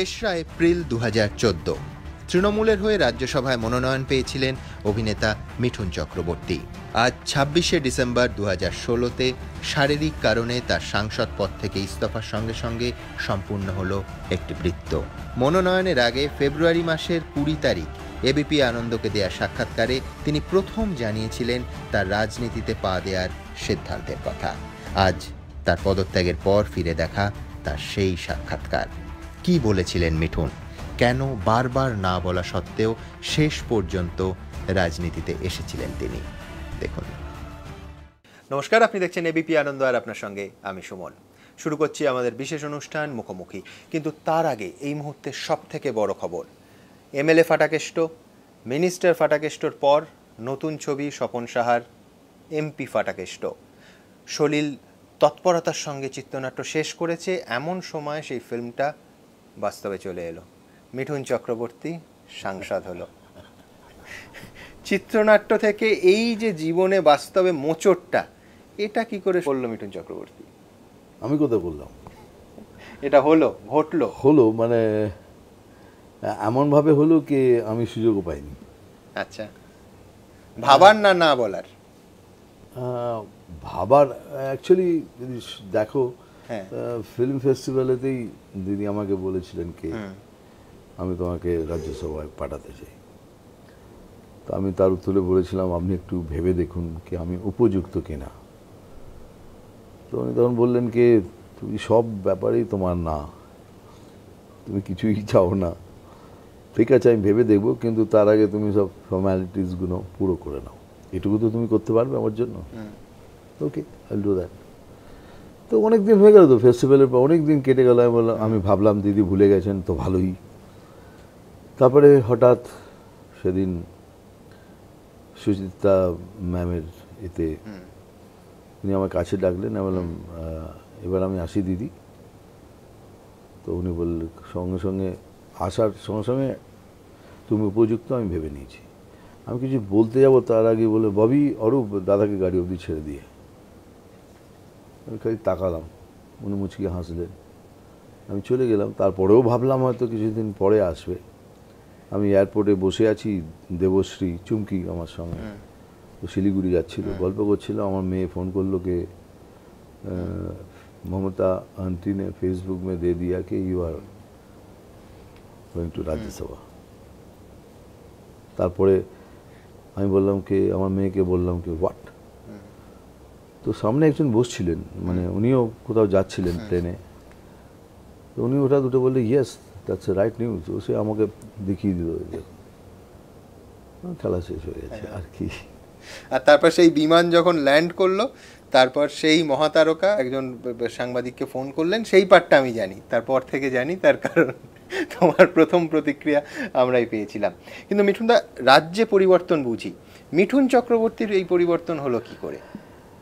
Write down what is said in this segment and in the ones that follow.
তেসরা এপ্রিল 2014 তৃণমূলের হয়ে রাজ্যসভায় মনোনয়ন পেয়েছিলেন অভিনেতা মিঠুন চক্রবর্তী। আজ 26শে ডিসেম্বর 2016-তে শারীরিক কারণে তার সাংসদ পদ থেকে ইস্তফার সঙ্গে সঙ্গে সম্পূর্ণ হল একটি বৃত্ত। মনোনয়নের আগে ফেব্রুয়ারি মাসের 20 তারিখ এবিপি আনন্দকে দেয়া সাক্ষাৎকারে তিনি প্রথম জানিয়েছিলেন তার রাজনীতিতে পা দেওয়ার সিদ্ধান্তের কথা। আজ তার পদত্যাগের পর ফিরে দেখা তার সেই সাক্ষাৎকার। কি বলেছিলেন মিঠুন? কেন বারবার না বলা সত্ত্বেও শেষ পর্যন্ত রাজনীতিতে এসেছিলেন তিনি? দেখুন। নমস্কার, আপনি দেখছেন এবিপি আনন্দ, আর আপনার সঙ্গে আমি সুমন। শুরু করছি আমাদের বিশেষ অনুষ্ঠান মুখোমুখি। কিন্তু তার আগে এই মুহূর্তে সব থেকে বড় খবর, এমএলএ ফাটাকেষ্ট, মিনিস্টার ফাটাকেষ্টর পর নতুন ছবি স্বপন সাহার এমপি ফাটাকেষ্ট। সলিল তৎপরতার সঙ্গে চিত্রনাট্য শেষ করেছে, এমন সময় সেই ফিল্মটা বাস্তবে চলে এলো। মিঠুন চক্রবর্তী সাংসদ হলো। চিত্রনাট্য থেকে এই যে জীবনে বাস্তবে মোচড়টা, এটা কি করে করলো মিঠুন চক্রবর্তী? আমি কোথায় বললাম এটা ঘটলো মানে এমনভাবে হলো কি আমি সুযোগও পাইনি। আচ্ছা, ভাবার না বলার? ভাবার অ্যাকচুয়ালি যদি দেখো, ফিল্ম ফেস্টিভ্যালেতেই দিদি আমাকে বলেছিলেন কি আমি তোমাকে রাজ্যসভায় পাঠাতে চাই। তো আমি তার উত্তরে বলেছিলাম আপনি একটু ভেবে দেখুন কি আমি উপযুক্ত কিনা। তো উনি তখন বললেন কি তুমি সব ব্যাপারেই তোমার না, তুমি কিছুই চাও না। ঠিক আছে, আমি ভেবে দেখবো, কিন্তু তার আগে তুমি সব ফর্ম্যালিটিসগুলো পুরো করে নাও। এটুকু তো তুমি করতে পারবে আমার জন্য? ওকে, আই উইল ডু দ্যাট। তো অনেক দিন হয়ে গেল, তো ফেস্টিভ্যালের পর অনেক দিন কেটে গেল। আমি ভাবলাম দিদি ভুলে গেছেন তো ভালোই। তারপরে হঠাৎ সেদিন সুচিত্রা ম্যামের এতে উনি আমার কাছে ডাকলেন। আমি বললাম এবার আমি আসি দিদি। তো উনি বললেন সঙ্গে সঙ্গে আসার সঙ্গে সঙ্গে তুমি উপযুক্ত, আমি ভেবে নিয়েছি। আমি কিছু বলতে যাবো তার আগে বলে ববি অরূপ দাদাকে গাড়ি অবধি ছেড়ে দিয়ে। আমি খালি তাকালাম, উনি মুচকি হাসলেন, আমি চলে গেলাম। তারপরেও ভাবলাম হয়তো কিছুদিন পরে আসবে। আমি এয়ারপোর্টে বসে আছি, দেবশ্রী চুমকি আমার সঙ্গে, তো শিলিগুড়ি যাচ্ছিল, গল্প করছিল। আমার মেয়ে ফোন করলো কে ममता आंटी ने फेसबुक में दे दिया कि you are going to Rajya Sabha. তারপরে আমি বললাম কি আমার মেয়েকে বললাম কি হোয়াট। তো সামনে একজন বসছিলেন, মানে উনিও কোথাও যাচ্ছিলেন প্লেনে। তো উনি ওটা দুটো বললে yes that's a right news. ও সে আমাকে দেখিয়ে দিল, খেলা শেষ হয়ে গেছে আর কি। আর তারপর সেই বিমান যখন ল্যান্ড করলো, তারপর সেই মহাতারকা একজন সাংবাদিককে ফোন করলেন, সেই পার্টটা আমি জানি, তারপর থেকে জানি, তার কারণ তোমার প্রথম প্রতিক্রিয়া আমরাই পেয়েছিলাম। কিন্তু মিঠুনদা, রাজ্যে পরিবর্তন বুঝি, মিঠুন চক্রবর্তীর এই পরিবর্তন হলো কি করে?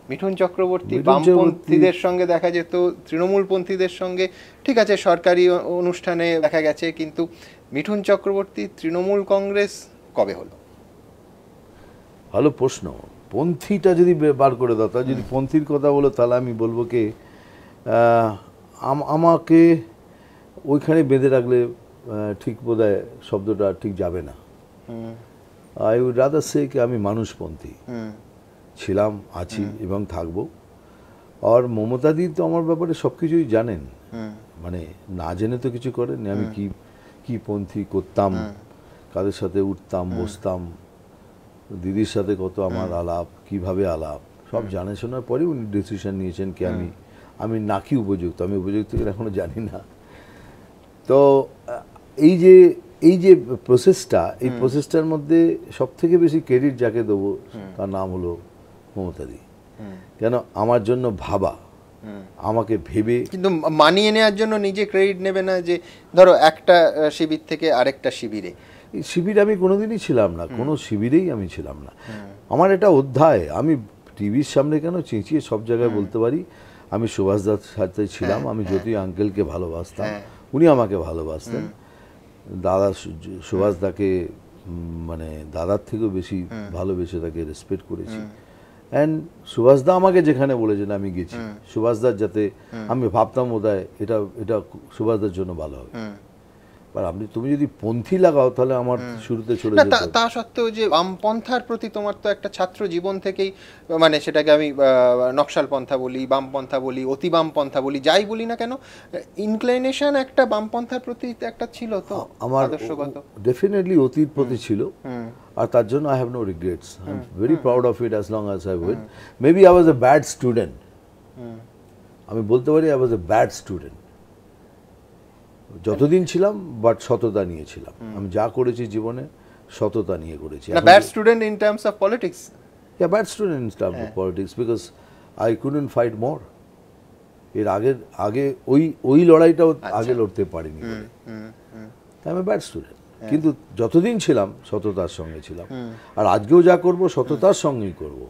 মিঠুন চক্রবর্তী বামপন্থীদের সঙ্গে দেখা যেত, তৃণমূলপন্থীদের সঙ্গে ঠিক আছে সরকারি অনুষ্ঠানে দেখা গেছে, কিন্তু মিঠুন চক্রবর্তী তৃণমূল কংগ্রেস কবে হলো? ভালো প্রশ্ন। পন্থীটা যদি বার করে দাও, তা যদি পন্থীর কথা বলো তাহলে আমি বলবো কি আমাকে ওইখানে বেঁধে রাখলে ঠিক বোধহয় শব্দটা ঠিক যাবে না। আই উড রাদার সে কি আমি মানুষপন্থী ছিলাম, আছি এবং থাকবো। আর মমতাদি তো আমার ব্যাপারে সব কিছুই জানেন, মানে না জেনে তো কিছু করেন। আমি কি পন্থী করতাম, কাদের সাথে উঠতাম বসতাম, দিদির সাথে কত আমার আলাপ, কিভাবে আলাপ, সব জানে শোনার পরে উনি ডিসিশন নিয়েছেন কি আমি নাকি উপযুক্ত। আমি উপযুক্ত কিনা এখনো জানি না। তো এই যে প্রসেসটা, এই প্রসেসটার মধ্যে সব থেকে বেশি ক্রেডিট যাকে দেবো তার নাম হলো মমতাদি। কেন আমার জন্য ভাবা, আমাকে ভেবে। কিন্তু মানিয়ে নেওয়ার জন্য নিজে ক্রেডিট নেবে না, যে ধরো একটা শিবির থেকে আরেকটা শিবিরে। শিবির আমি কোনোদিনই ছিলাম না, কোনো শিবিরেই আমি ছিলাম না। আমার এটা অধ্যায়। আমি টিভির সামনে কেন চেঁচিয়ে সব জায়গায় বলতে পারি আমি সুভাষদার সাথে ছিলাম। আমি জ্যোতি আঙ্কেলকে ভালোবাসতাম, উনি আমাকে ভালোবাসতেন। দাদা সুভাষদাকে মানে দাদার থেকেও বেশি ভালোবেসে তাকে রেসপেক্ট করেছি। অ্যান্ড সুভাষদা আমাকে যেখানে বলেছেন আমি গেছি। সুভাষদার যাতে আমি ভাবতাম বোধহয় এটা সুভাষদার জন্য ভালো হবে। আর তুমি যদি পন্থী লাগাও তাহলে আমার শুরুতে চলে না, যেত। তা সত্ত্বেও যে বামপন্থার প্রতি তোমার তো একটা ছাত্র জীবন থেকেই, মানে সেটাকে আমি নকশাল পন্থা বলি, বামপন্থা বলি, অতি বামপন্থা বলি, যাই বলি না কেন, ইনক্লাইনেশন একটা বামপন্থার প্রতি একটা ছিল তো আমার আদর্শগত। ডেফিনেটলি অতীত প্রতি ছিল, আর তার জন্য I have no regrets, I am very proud of it as long as I win. Maybe I was a bad student, আমি বলতে পারি I was a bad student যতদিন ছিলাম, বাট সততা নিয়েছিলাম। আমি যা করেছি জীবনে সততা নিয়ে করেছি। না, bad student in terms of politics. Yeah, bad student in terms of politics because I couldn't fight more. এর আগে ওই লড়াইটাও আগে লড়তে পারিনি বলে আমি ব্যাড স্টুডেন্ট। কিন্তু যতদিন ছিলাম সততার সঙ্গে ছিলাম, আর আজকেও যা করব সততার সঙ্গেই করব।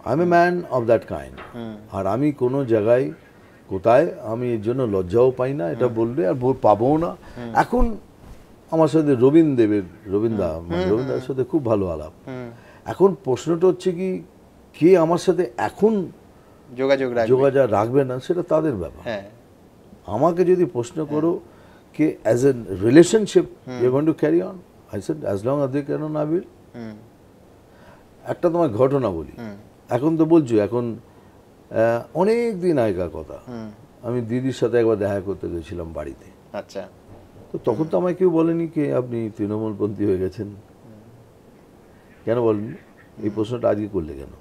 I am a man of that kind. আর আমি কোনো জায়গায় কোথায় আমি এর জন্য লজ্জাও পাই না এটা বললে, আর পাবও না। এখন আমার সাথে রবীন্দার সাথে খুব ভালো আলাপ। এখন প্রশ্নটা হচ্ছে কি, কে আমার সাথে এখন যোগাযোগ রাখবে না সেটা তাদের ব্যাপার। আমাকে যদি প্রশ্ন করো কে as a relationship you are going to carry on, I said as long as they can on I will. একটা তোমার ঘটনা বলি, এখন তো বলছো, এখন অনেক দিন আগেকার কথা, আমি দিদির সাথে একবার দেখা করতে গেছিলাম বাড়িতে। আচ্ছা, তো তখন তো আমায় কেউ বলেনি কে আপনি তৃণমূলপন্থী হয়ে গেছেন, কেন বলেননি? এই প্রশ্নটা আজকে করলে কেন?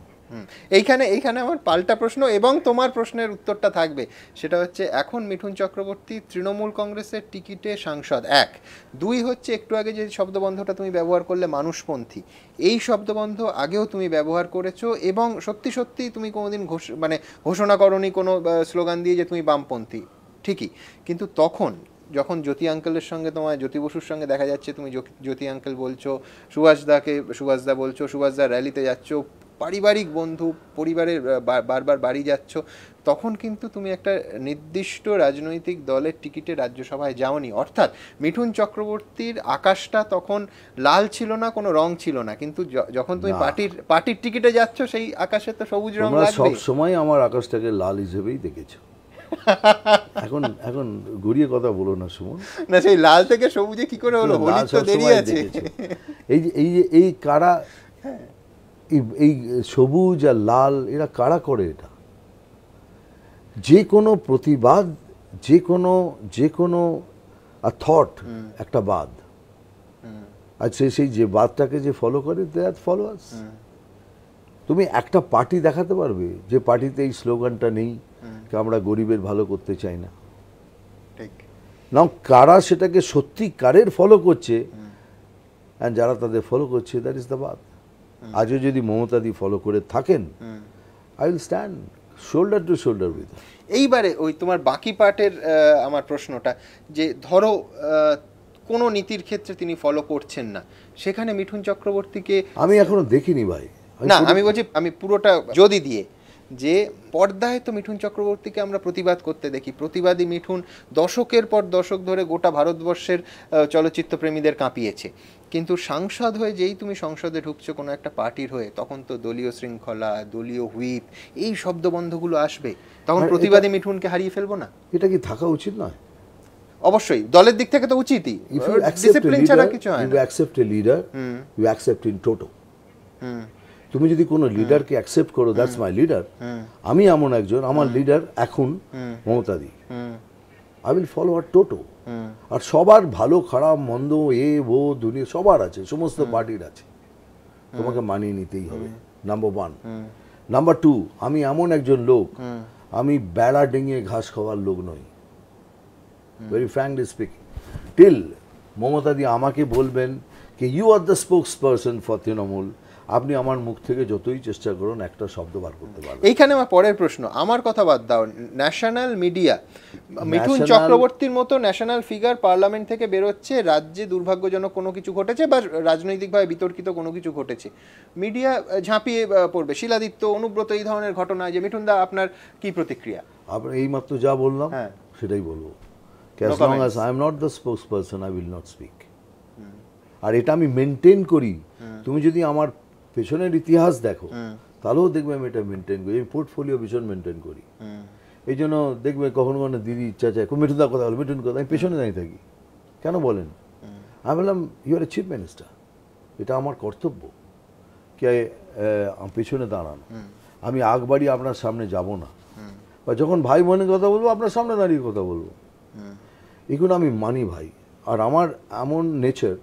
এইখানে আমার পাল্টা প্রশ্ন এবং তোমার প্রশ্নের উত্তরটা থাকবে। সেটা হচ্ছে, এখন মিঠুন চক্রবর্তী তৃণমূল কংগ্রেসের টিকিটে সাংসদ, 1। 2 হচ্ছে, একটু আগে যে শব্দবন্ধটা তুমি ব্যবহার করলে মানুষপন্থী, এই শব্দবন্ধ আগেও তুমি ব্যবহার করেছো, এবং সত্যি সত্যি তুমি কোনোদিন ঘোষণা করনি কোনো স্লোগান দিয়ে যে তুমি বামপন্থী, ঠিকই। কিন্তু তখন যখন জ্যোতি আঙ্কেলের সঙ্গে তোমার, জ্যোতি বসুর সঙ্গে দেখা যাচ্ছে, তুমি জ্যোতি আঙ্কেল বলছো, সুভাষদা বলছো, সুভাষদা র্যালিতে যাচ্ছ, পারিবারিক বন্ধু পরিবারের বারবার বাড়ি যাচ্ছ, তখন কিন্তু তুমি একটা নির্দিষ্ট রাজনৈতিক দলের টিকিটে রাজ্যসভায় যাওনি। অর্থাৎ মিঠুন চক্রবর্তীর আকাশটা তখন লাল ছিল না, কোনো রং ছিল না, কিন্তু যখন তুমি পার্টির টিকিটে যাচ্ছ, সেই আকাশে তো সবুজ রং লাগবে। সব সময় আমার আকাশটাকে লাল হিসেবেই দেখেছো। এখন ঘুরিয়ে কথা বলো না সুমন। না, সেই লাল থেকে সবুজে কি করে হলো? হোলি তো দেরি আছে। এই কারা, এই সবুজ আর লাল এরা কারা করে এটা? যে কোনো প্রতিবাদ, যে কোনো থট একটা বাদ, আর সেই যে বাদটাকে যে ফলো করে, দে আর ফলোয়ার্স। তুমি একটা পার্টি দেখাতে পারবে যে পার্টিতে এই স্লোগানটা নেই, আমরা গরিবের ভালো করতে চাই না? না, কারা সেটাকে সত্যিকারের ফলো করছে, যারা তাদের ফলো করছে, দ্যাট ইজ দ্য বাদ। আজও যদি মমতাদি ফলো করে থাকেন, I will stand shoulder two shoulder with. এইবারে ওই তোমার বাকি পার্টের আমার প্রশ্নটা, যে ধরো কোনো নীতির ক্ষেত্রে তিনি ফলো করছেন না, সেখানে মিঠুন চক্রবর্তীকে আমি এখনো দেখিনি ভাই। না, আমি বলছি, আমি পুরোটা যদি দিয়ে, যে পর্দায় তো মিঠুন চক্রবর্তীকে আমরা প্রতিবাদ করতে দেখি, প্রতিবাদী মিঠুন দশকের পর দশক ধরে গোটা ভারতবর্ষের চলচ্চিত্র প্রেমীদের কাঁপিয়েছে, কিন্তু সাংসদ হয়ে যেই তুমি সংসদে ঢুকছো কোনো একটা পার্টির হয়ে, তখন তো দলীয় শৃঙ্খলা, দলীয় হুইপ, এই শব্দবন্ধগুলো আসবে, তখন প্রতিবাদী মিঠুনকে হারিয়ে ফেলবো না? এটা কি থাকা উচিত নয়? অবশ্যই, দলের দিক থেকে তো উচিতই। ডিসিপ্লিন ছাড়া কিছু হয় না। You accept a leader, you accept in toto. তুমি যদি কোনো লিডারকে অ্যাকসেপ্ট করো, দ্যাটস মাই লিডার, আমি এমন একজন, আমার লিডার এখন মমতাদি, আই উইল ফলো আর টোটো। আর সবার ভালো খারাপ মন্দ দুনিয়া সবার আছে, সমস্ত পার্টির আছে, তোমাকে মানিয়ে নিতেই হবে, নাম্বার 1। নাম্বার 2, আমি এমন একজন লোক, আমি বেড়া ডেঙিয়ে ঘাস খাওয়ার লোক নই, ভেরি ফ্র্যাঙ্কলি স্পিকিং। টিল মমতাদি আমাকে বলবেন কি you are the spokesperson for Trinamool, আপনি আমার মুখ থেকে যতই চেষ্টা করুন একটা শব্দ বার করতে পারবেন। এইখানে আমার পরের প্রশ্ন, আমার কথা বাদ দাও, ন্যাশনাল মিডিয়া, মিঠুন চক্রবর্তীর মতো ন্যাশনাল ফিগার পার্লামেন্ট থেকে বেরোচ্ছে, রাজ্যে দুর্ভাগ্যজনক কোনো কিছু ঘটেছে বা রাজনৈতিকভাবে বিতর্কিত কোনো কিছু ঘটেছে, মিডিয়া ঝাঁপিয়ে পড়বে, শিলাদিত্য, অনুব্রত, এই ধরনের ঘটনা, যে মিঠুন দা আপনার কি প্রতিক্রিয়া? আপনার এইমাত্র যা বললাম সেটাই বলবো, as long as I am not the spokesperson I will not speak। আর এটা আমি মেনটেন করি। তুমি যদি আমার পেছনের ইতিহাস দেখো, তাহলেও দেখবে আমি এটা মেনটেন করি, আমি পোর্টফোলিও ভীষণ মেনটেন করি। এই জন্য দেখবে কখনো কখনো দিদি ইচ্ছা চায়, মিঠুনদার কথা বলো, মিঠুন কথা, আমি পেছনে দাঁড়িয়ে থাকি। কেন বলেন? আমি বললাম you are a chief minister, এটা আমার কর্তব্য কে পেছনে দাঁড়ানো। আমি আগ বাড়ি আপনার সামনে যাব না, বা যখন ভাই বোনের কথা বলবো আপনার সামনে দাঁড়িয়ে কথা বলবো, এগুলো আমি মানি ভাই। আর আমার এমন নেচার,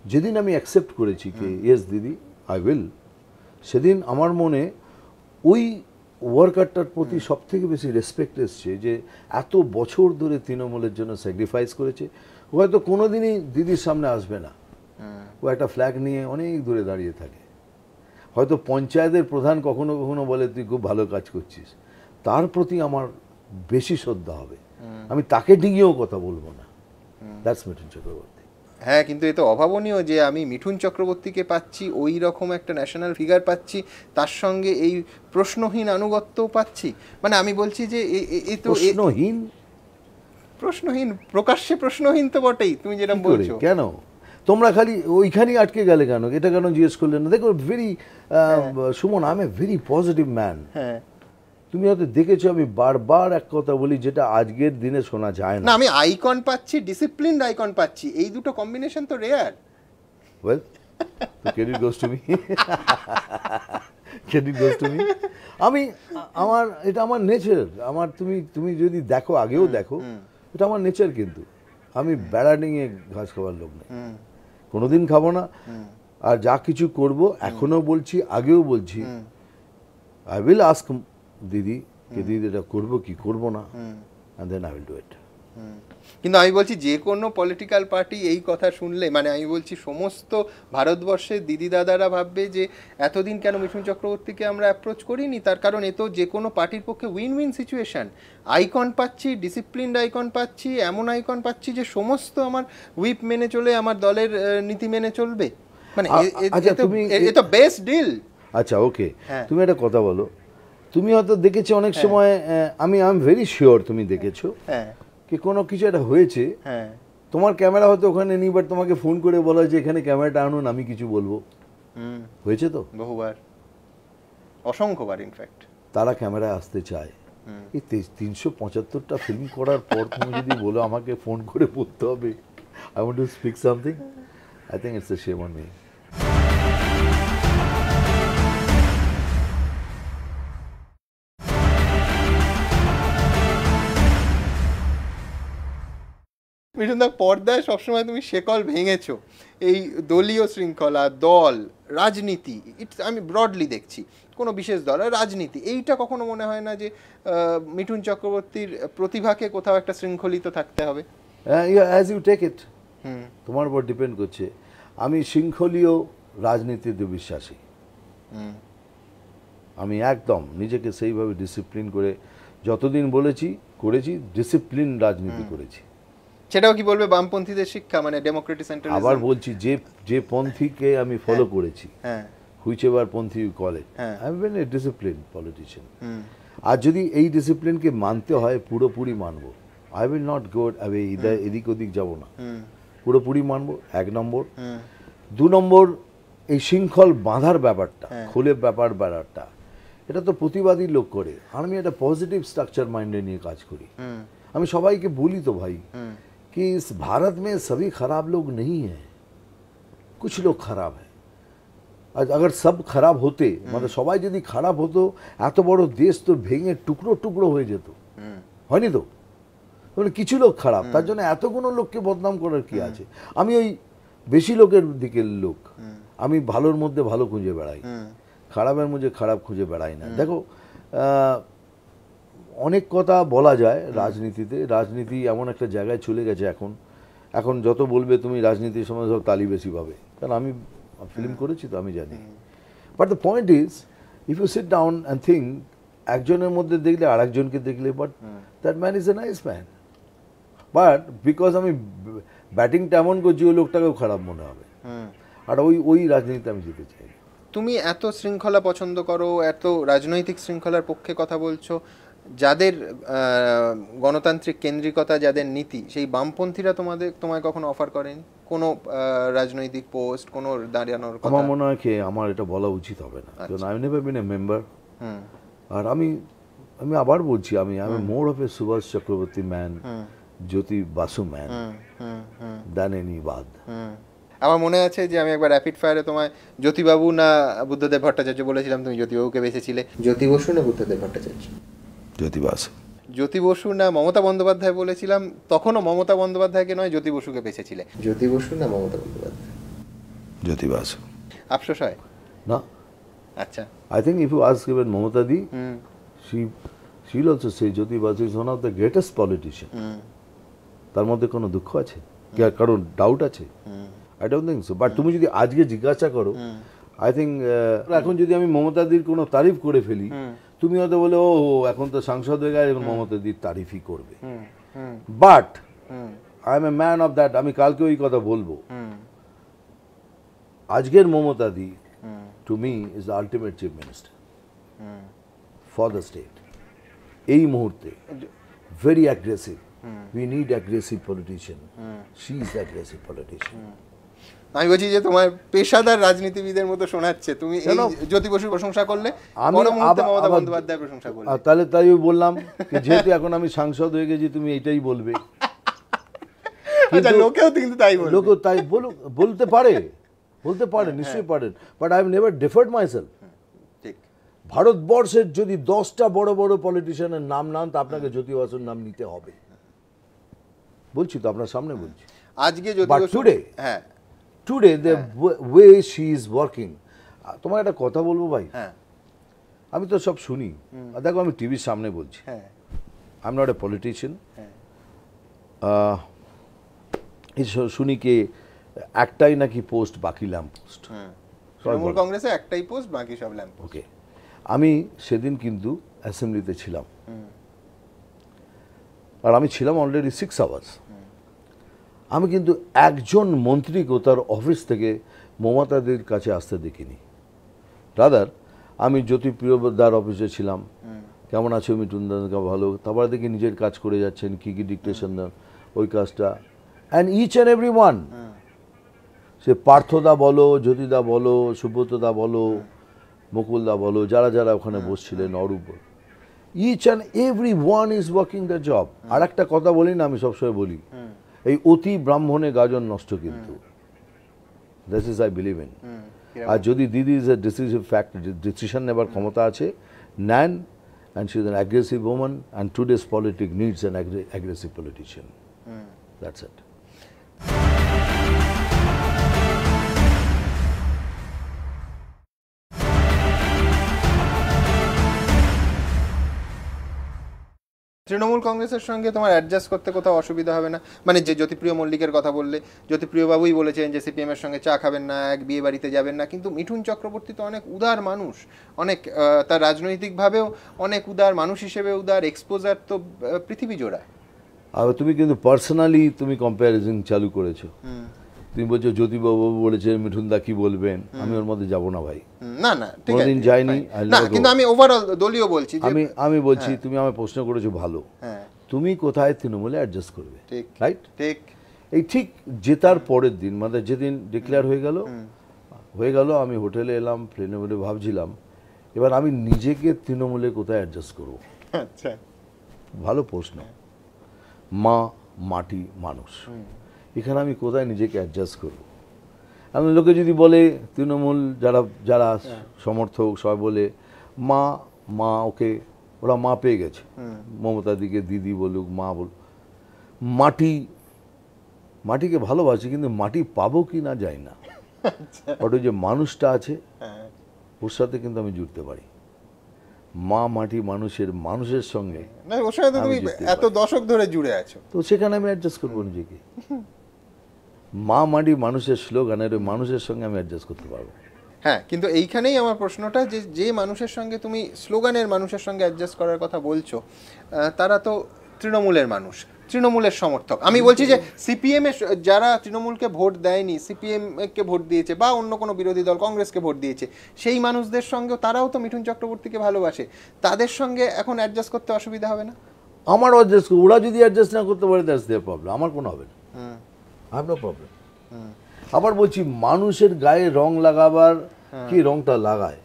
যেদিন আমি অ্যাকসেপ্ট করেছি কি ইয়েস দিদি আই উইল, সেদিন আমার মনে ওই ওয়ার্কারটার প্রতি সব থেকে বেশি রেসপেক্ট এসছে, যে এত বছর ধরে তৃণমূলের জন্য স্যাক্রিফাইস করেছে। ও হয়তো কোনোদিনই দিদির সামনে আসবে না, ও একটা ফ্ল্যাগ নিয়ে অনেক দূরে দাঁড়িয়ে থাকে। হয়তো পঞ্চায়েতের প্রধান কখনো কখনো বলে তুই খুব ভালো কাজ করছিস, তার প্রতি আমার বেশি শ্রদ্ধা হবে, আমি তাকে ডিঙিয়েও কথা বলবো না। দ্যাটস মিঠুন চক্রবর্তী। হ্যাঁ, কিন্তু এ তো অভাবনীয় যে আমি মিঠুন চক্রবর্তীকে পাচ্ছি, ওই রকম একটা ন্যাশনাল ফিগার পাচ্ছি, তার সঙ্গে এই প্রশ্নহীন আনুগত্যও পাচ্ছি। মানে আমি বলছি যে এ তো প্রশ্নহীন, প্রকাশ্যে প্রশ্নহীন তো বটেই, তুমি যেটা বলছো। কেন তোমরা খালি ওইখানেই আটকে গেলে কেন? এটা কেন জিজ্ঞেস করলে না? দেখো very Suman, I am a very positive man. হ্যাঁ, তুমি হয়তো দেখেছো আমি বারবার এক কথা বলি যেটা আজকের দিনে শোনা যায় না। আমি আইকন পাচ্ছি, ডিসিপ্লিনড আইকন পাচ্ছি, এই দুটো কম্বিনেশন তো rare. Well, credit goes to me, credit goes to me. এটা আমার নেচার। আমার তুমি যদি দেখো, আগেও দেখো, এটা আমার নেচার। কিন্তু আমি বেড়া ডিঙে ঘাস খাওয়ার লোক নেই, কোনোদিন খাবো না। আর যা কিছু করব, এখনো বলছি, আগেও বলছি, আই উইল আস্ক দিদি কে দিদি এটা করবো কি করবো না, and then I will do it. কিন্তু আমি বলছি যে কোনো পলিটিক্যাল পার্টি এই কথা শুনলে, মানে আমি বলছি সমস্ত ভারতবর্ষের দিদি দাদারা ভাববে যে এতদিন কেন মিঠুন চক্রবর্তীকে আমরা অ্যাপ্রোচ করিনি। তার কারণ এ তো যে কোনো পার্টির পক্ষে উইন উইন সিচুয়েশন। আইকন পাচ্ছি, ডিসিপ্লিনড আইকন পাচ্ছি, এমন আইকন পাচ্ছি যে সমস্ত আমার হুইপ মেনে চলে, আমার দলের নীতি মেনে চলবে। মানে এ তো বেস্ট ডিল। আচ্ছা ওকে, তুমি একটা কথা বলো, তুমি হয়তো দেখেছো অনেক সময়, আমি আই এম ভেরি শিওর তুমি দেখেছো কি কোনো কিছু একটা হয়েছে, তোমার ক্যামেরা হয়তো ওখানে নেই, বাট তোমাকে ফোন করে বলা যে এখানে ক্যামেরাটা আনুন, আমি কিছু বলবো। হয়েছে তো বহুবার, অসংখ্যবার ইনফ্যাক্ট। তারা ক্যামেরায় আসতে চায়। এই 375টা ফিল্ম করার পর তুমি যদি বলো আমাকে ফোন করে বলতে হবে I want to speak something, I think it's a shame on me. মিঠুনদা, পর্দায় সবসময় তুমি শেকল ভেঙেছো, এই দলীয় শৃঙ্খলা, দল, রাজনীতি, আমি ব্রডলি দেখছি, কোনো বিশেষ দল আর রাজনীতি, এইটা কখনো মনে হয় না যে মিঠুন চক্রবর্তীর প্রতিভাকে কোথাও একটা শৃঙ্খলিত থাকতে হবে? অ্যাজ ইউ টেক ইট, তোমার উপর ডিপেন্ড করছে। আমি শৃঙ্খলীয় রাজনীতিতে বিশ্বাসী। আমি একদম নিজেকে সেইভাবে ডিসিপ্লিন করে যতদিন বলেছি করেছি, ডিসিপ্লিন রাজনীতি করেছি। সেটাও কি বলবে বামপন্থীদের শিক্ষা, মানে ডেমোক্রেটিক সেন্ট্রালিজম? আবার বলছি, যে পন্থীকে আমি ফলো করেছি, হুইচ এভার পন্থী you call it, I am a discipline politician. আর যদি এই ডিসিপ্লিনকে মানতে হয়, পুরোপুরি মানবো। I will not go away, এদিক ওদিক যাব না, পুরোপুরি মানবো। 1 নম্বর। 2 নম্বর, এই শৃঙ্খল বাঁধার ব্যাপারটা, খোলে ব্যাপারটা, এটা তো প্রতিবাদী লোক করে, আর আমি একটা পজিটিভ স্ট্রাকচার মাইন্ডে নিয়ে কাজ করি। আমি সবাইকে বলি তো ভাই कि इस भारत में सभी खराब लोग नहीं हैं, कुछ लोग खराब हैं। अगर सब खराब होते, मतलब সবাই যদি খারাপ হতো, এত বড় দেশ তো ভেঙে টুকরো টুকরো হয়ে যেত, হয়নি তো? মানে কিছু লোক খারাপ, তার জন্য এতগুলো লোককে বদনাম করার কি আছে? আমি ওই বেশি লোকের দিকের লোক, আমি ভালোর মধ্যে ভালো খুঁজে বেড়াই, খারাপের মধ্যে খারাপ খুঁজে বেড়াই না। দেখো অনেক কথা বলা যায় রাজনীতিতে, রাজনীতি এমন একটা জায়গায় চলে গেছে এখন যত বলবে তুমি রাজনীতির সময় সব তালি বেশি পাবে, কারণ আমি ফিল্ম করেছি তো আমি জানি। But the point is, if you sit down and think, একজনের মধ্যে দেখলে আর একজনকে দেখলে, but that man is a nice man, but because আমি ব্যাটিংটা এমন করছি ওই লোকটাকেও খারাপ মনে হবে, আর ওই রাজনীতিতে আমি যেতে চাই। তুমি এত শৃঙ্খলা পছন্দ করো, এত রাজনৈতিক শৃঙ্খলার পক্ষে কথা বলছো, যাদের গণতান্ত্রিক কেন্দ্রিকতা, যাদের নীতি, সেই বামপন্থীরা তোমায় কখনো অফার করেন কোনো রাজনৈতিক পোস্ট, কোনো দাঁড়ানোর কথা? আমার মনে হয় কি আমার এটা বলা উচিত হবে না, কারণ I never been a member. আর আমি আবার বলছি, আমি more of a Subhash Chakraborty man Jyoti Basu man than any বাদ। আমার মনে আছে যে আমি একবার র্যাপিড ফায়ারে তোমায় জ্যোতিবাবু না বুদ্ধদেব ভট্টাচার্য বলেছিলাম, তুমি জ্যোতিবাবুকে বেঁচেছিলে। জ্যোতি বসু না বুদ্ধদেব ভট্টাচার্য? জ্যোতি বাসু। জ্যোতি বসু না মমতা বন্দ্যোপাধ্যায় বলেছিলাম, তখনও মমতা বন্দ্যোপাধ্যায়কে নয় জ্যোতি বসুকে বেঁচেছিলে। জ্যোতি বসু না মমতা বন্দ্যোপাধ্যায়? জ্যোতি বাসু। আফসোস হয় না? আচ্ছা, I think if you ask even Mamata Di, she'll also say Jyoti Basu is one of the greatest politician. তার মধ্যে কোনো দুঃখ আছে, কারণ ডাউট আছে? I don't think so. But তুমি যদি আজকে জিজ্ঞাসা করো, আই থিঙ্ক এখন যদি আমি মমতা দির কোনো তারিফ করে ফেলি, তুমি হয়তো বলে ও এখন তো সাংসদ হয়ে গেছে, এখন মমতা দির তারিফই করবে। But I am a man of that, আমি কালকে ওই কথা বলবো। আজকের মমতা দি to me is the ultimate chief minister for the state. এই মুহূর্তে very aggressive. We need aggressive politician. She is the aggressive politician. আমি বলছি যে তোমার পেশাদার রাজনীতিবিদের মতো শোনাচ্ছে, তুমি এই জ্যোতি বসুর প্রশংসা করলে, পরের মুহূর্তে মমতা বন্দ্যোপাধ্যায়ের প্রশংসা করলে। তাহলে তাই বললাম যেহেতু এখন আমি সাংসদ হয়ে গেছি, তুমি এটাই বলবে। আচ্ছা, লোকেও কিন্তু তাই বলবে। লোকেও তাই বলতে পারে, নিশ্চয়ই পারেন। But I have never deferred myself. ঠিক। ভারতবর্ষের যদি 10টা বড় বড় পলিটিশিয়ানের নাম নান, তা আপনাকে জ্যোতি বাসুর নাম নিতে হবে। বলছি তো, আপনার সামনে বলছি। আজকে জ্যোতি বসু, হ্যাঁ, today the way she is working. তোমার একটা কথা বলবো ভাই, আমি তো সব শুনি, দেখো আমি টিভির সামনে বলছি, I am not a politician. শুনি কে একটাই নাকি পোস্ট, বাকি ল্যাম্প পোস্ট। তৃণমূল কংগ্রেসে একটাই পোস্ট, বাকি সব ল্যাম্প পোস্ট। ওকে, আমি সেদিন কিন্তু অ্যাসেম্বলিতে ছিলাম, আর আমি ছিলাম অলরেডি 6 আওয়ার্স। আমি কিন্তু একজন মন্ত্রীকেও তার অফিস থেকে মমতাদের কাছে আসতে দেখিনি। রাদার আমি জ্যোতিপ্রিয়দার অফিসে ছিলাম, কেমন আছে মিঠুনদা, ভালো, তারপরে দেখি নিজের কাজ করে যাচ্ছেন, কী কী ডিকটেশন দেন, ওই কাজটা। And each and every one, সে পার্থদা বলো, জ্যোতিদা বলো, সুব্রতদা বলো, মুকুলদা বলো, যারা যারা ওখানে বসছিলেন, Arup, each and every one is working the job. আর একটা কথা বলি না, আমি সবসময় বলি, এই অতি ব্রাহ্মণে গাজন নষ্ট, কিন্তু this is I believe in. আর যদি দিদি is a decisive fact, decision নেবার ক্ষমতা আছে, নেন, and she is an aggressive woman, and today's politics needs an aggressive politician. That's it. Trinamool কংগ্রেসের সঙ্গে তোমার অ্যাডজাস্ট করতে কোথাও অসুবিধা হবে না? মানে যে জ্যোতিপ্রিয় মল্লিকের কথা বললে, জ্যোতিপ্রিয় বাবুই বলেছেন যে সিপিএম এর সঙ্গে চা খাবেন না, এক বিয়ে বাড়িতে যাবেন না, কিন্তু মিঠুন চক্রবর্তী তো অনেক উদার মানুষ, অনেক তার রাজনৈতিকভাবেও অনেক উদার মানুষ হিসেবে উদার, এক্সপোজার তো পৃথিবী জোড়া। আর তুমি কিন্তু পার্সোনালি তুমি কম্প্যারিজন চালু করেছো। তুমি বলছো জ্যোতিবাবু বলেছে, মিঠুনদা কি বলবেন, আমি ওর মধ্যে যাবো না ভাই। না না, ঠিক আছে, কোনদিন যাইনি। না, কিন্তু আমি ওভারঅল দলীয় বলছি। আমি বলছি, তুমি আমায় প্রশ্ন করেছো ভালো, তুমি কোথায় তৃণমূলে অ্যাডজাস্ট করবে, রাইট? ঠিক। এই ঠিক জেতার পরের দিন, মানে যেদিন ডিক্লেয়ার হয়ে গেল, আমি হোটেলে এলাম, প্লেনে বলে ভাবছিলাম এবার আমি নিজেকে তৃণমূলে কোথায় অ্যাডজাস্ট করবো। আচ্ছা, ভালো প্রশ্ন। মা, মাটি, মানুষ, এখানে আমি কোথায় নিজেকে অ্যাডজাস্ট করবো? আমি লোকে যদি বলে তৃণমূল যারা সমর্থক সবাই বলে মা ওকে, ওরা মা পেয়ে গেছে, মমতা দিকে দিদি বলুক, মা বলুক। মাটিকে ভালোবাসি, কিন্তু মাটি পাবো কি না জানি না। বাট ওই যে মানুষটা আছে, ওর সাথে কিন্তু আমি জুড়তে পারি। মা, মাটি, মানুষের সঙ্গে ওর সাথে তুমি এত দশক ধরে জুড়ে আছো, তো সেখানে আমি অ্যাডজাস্ট করবো নিজেকে। মা, মাটি, মানুষের স্লোগানের ওই মানুষের সঙ্গে আমি অ্যাডজাস্ট করতে পারবো। হ্যাঁ, কিন্তু এইখানেই আমার প্রশ্নটা, যে মানুষের সঙ্গে তুমি স্লোগানের মানুষের সঙ্গে অ্যাডজাস্ট করার কথা বলছো, তারা তো তৃণমূলের মানুষ, তৃণমূলের সমর্থক। আমি বলছি যে সিপিএম এ যারা তৃণমূলকে ভোট দেয়নি, সিপিএম কে ভোট দিয়েছে, বা অন্য কোনো বিরোধী দল কংগ্রেসকে ভোট দিয়েছে, সেই মানুষদের সঙ্গেও তারাও তো মিঠুন চক্রবর্তীকে ভালোবাসে, তাদের সঙ্গে এখন অ্যাডজাস্ট করতে অসুবিধা হবে না? আমার অ্যাডজাস্ট, ওরা যদি অ্যাডজাস্ট না করতে পারে, দ্যাটস দেয়ার প্রবলেম, আমার কোনো হবে না। I have no problem. আবার বলছি, মানুষের গায়ে রং লাগাবার কি রংটা লাগায়,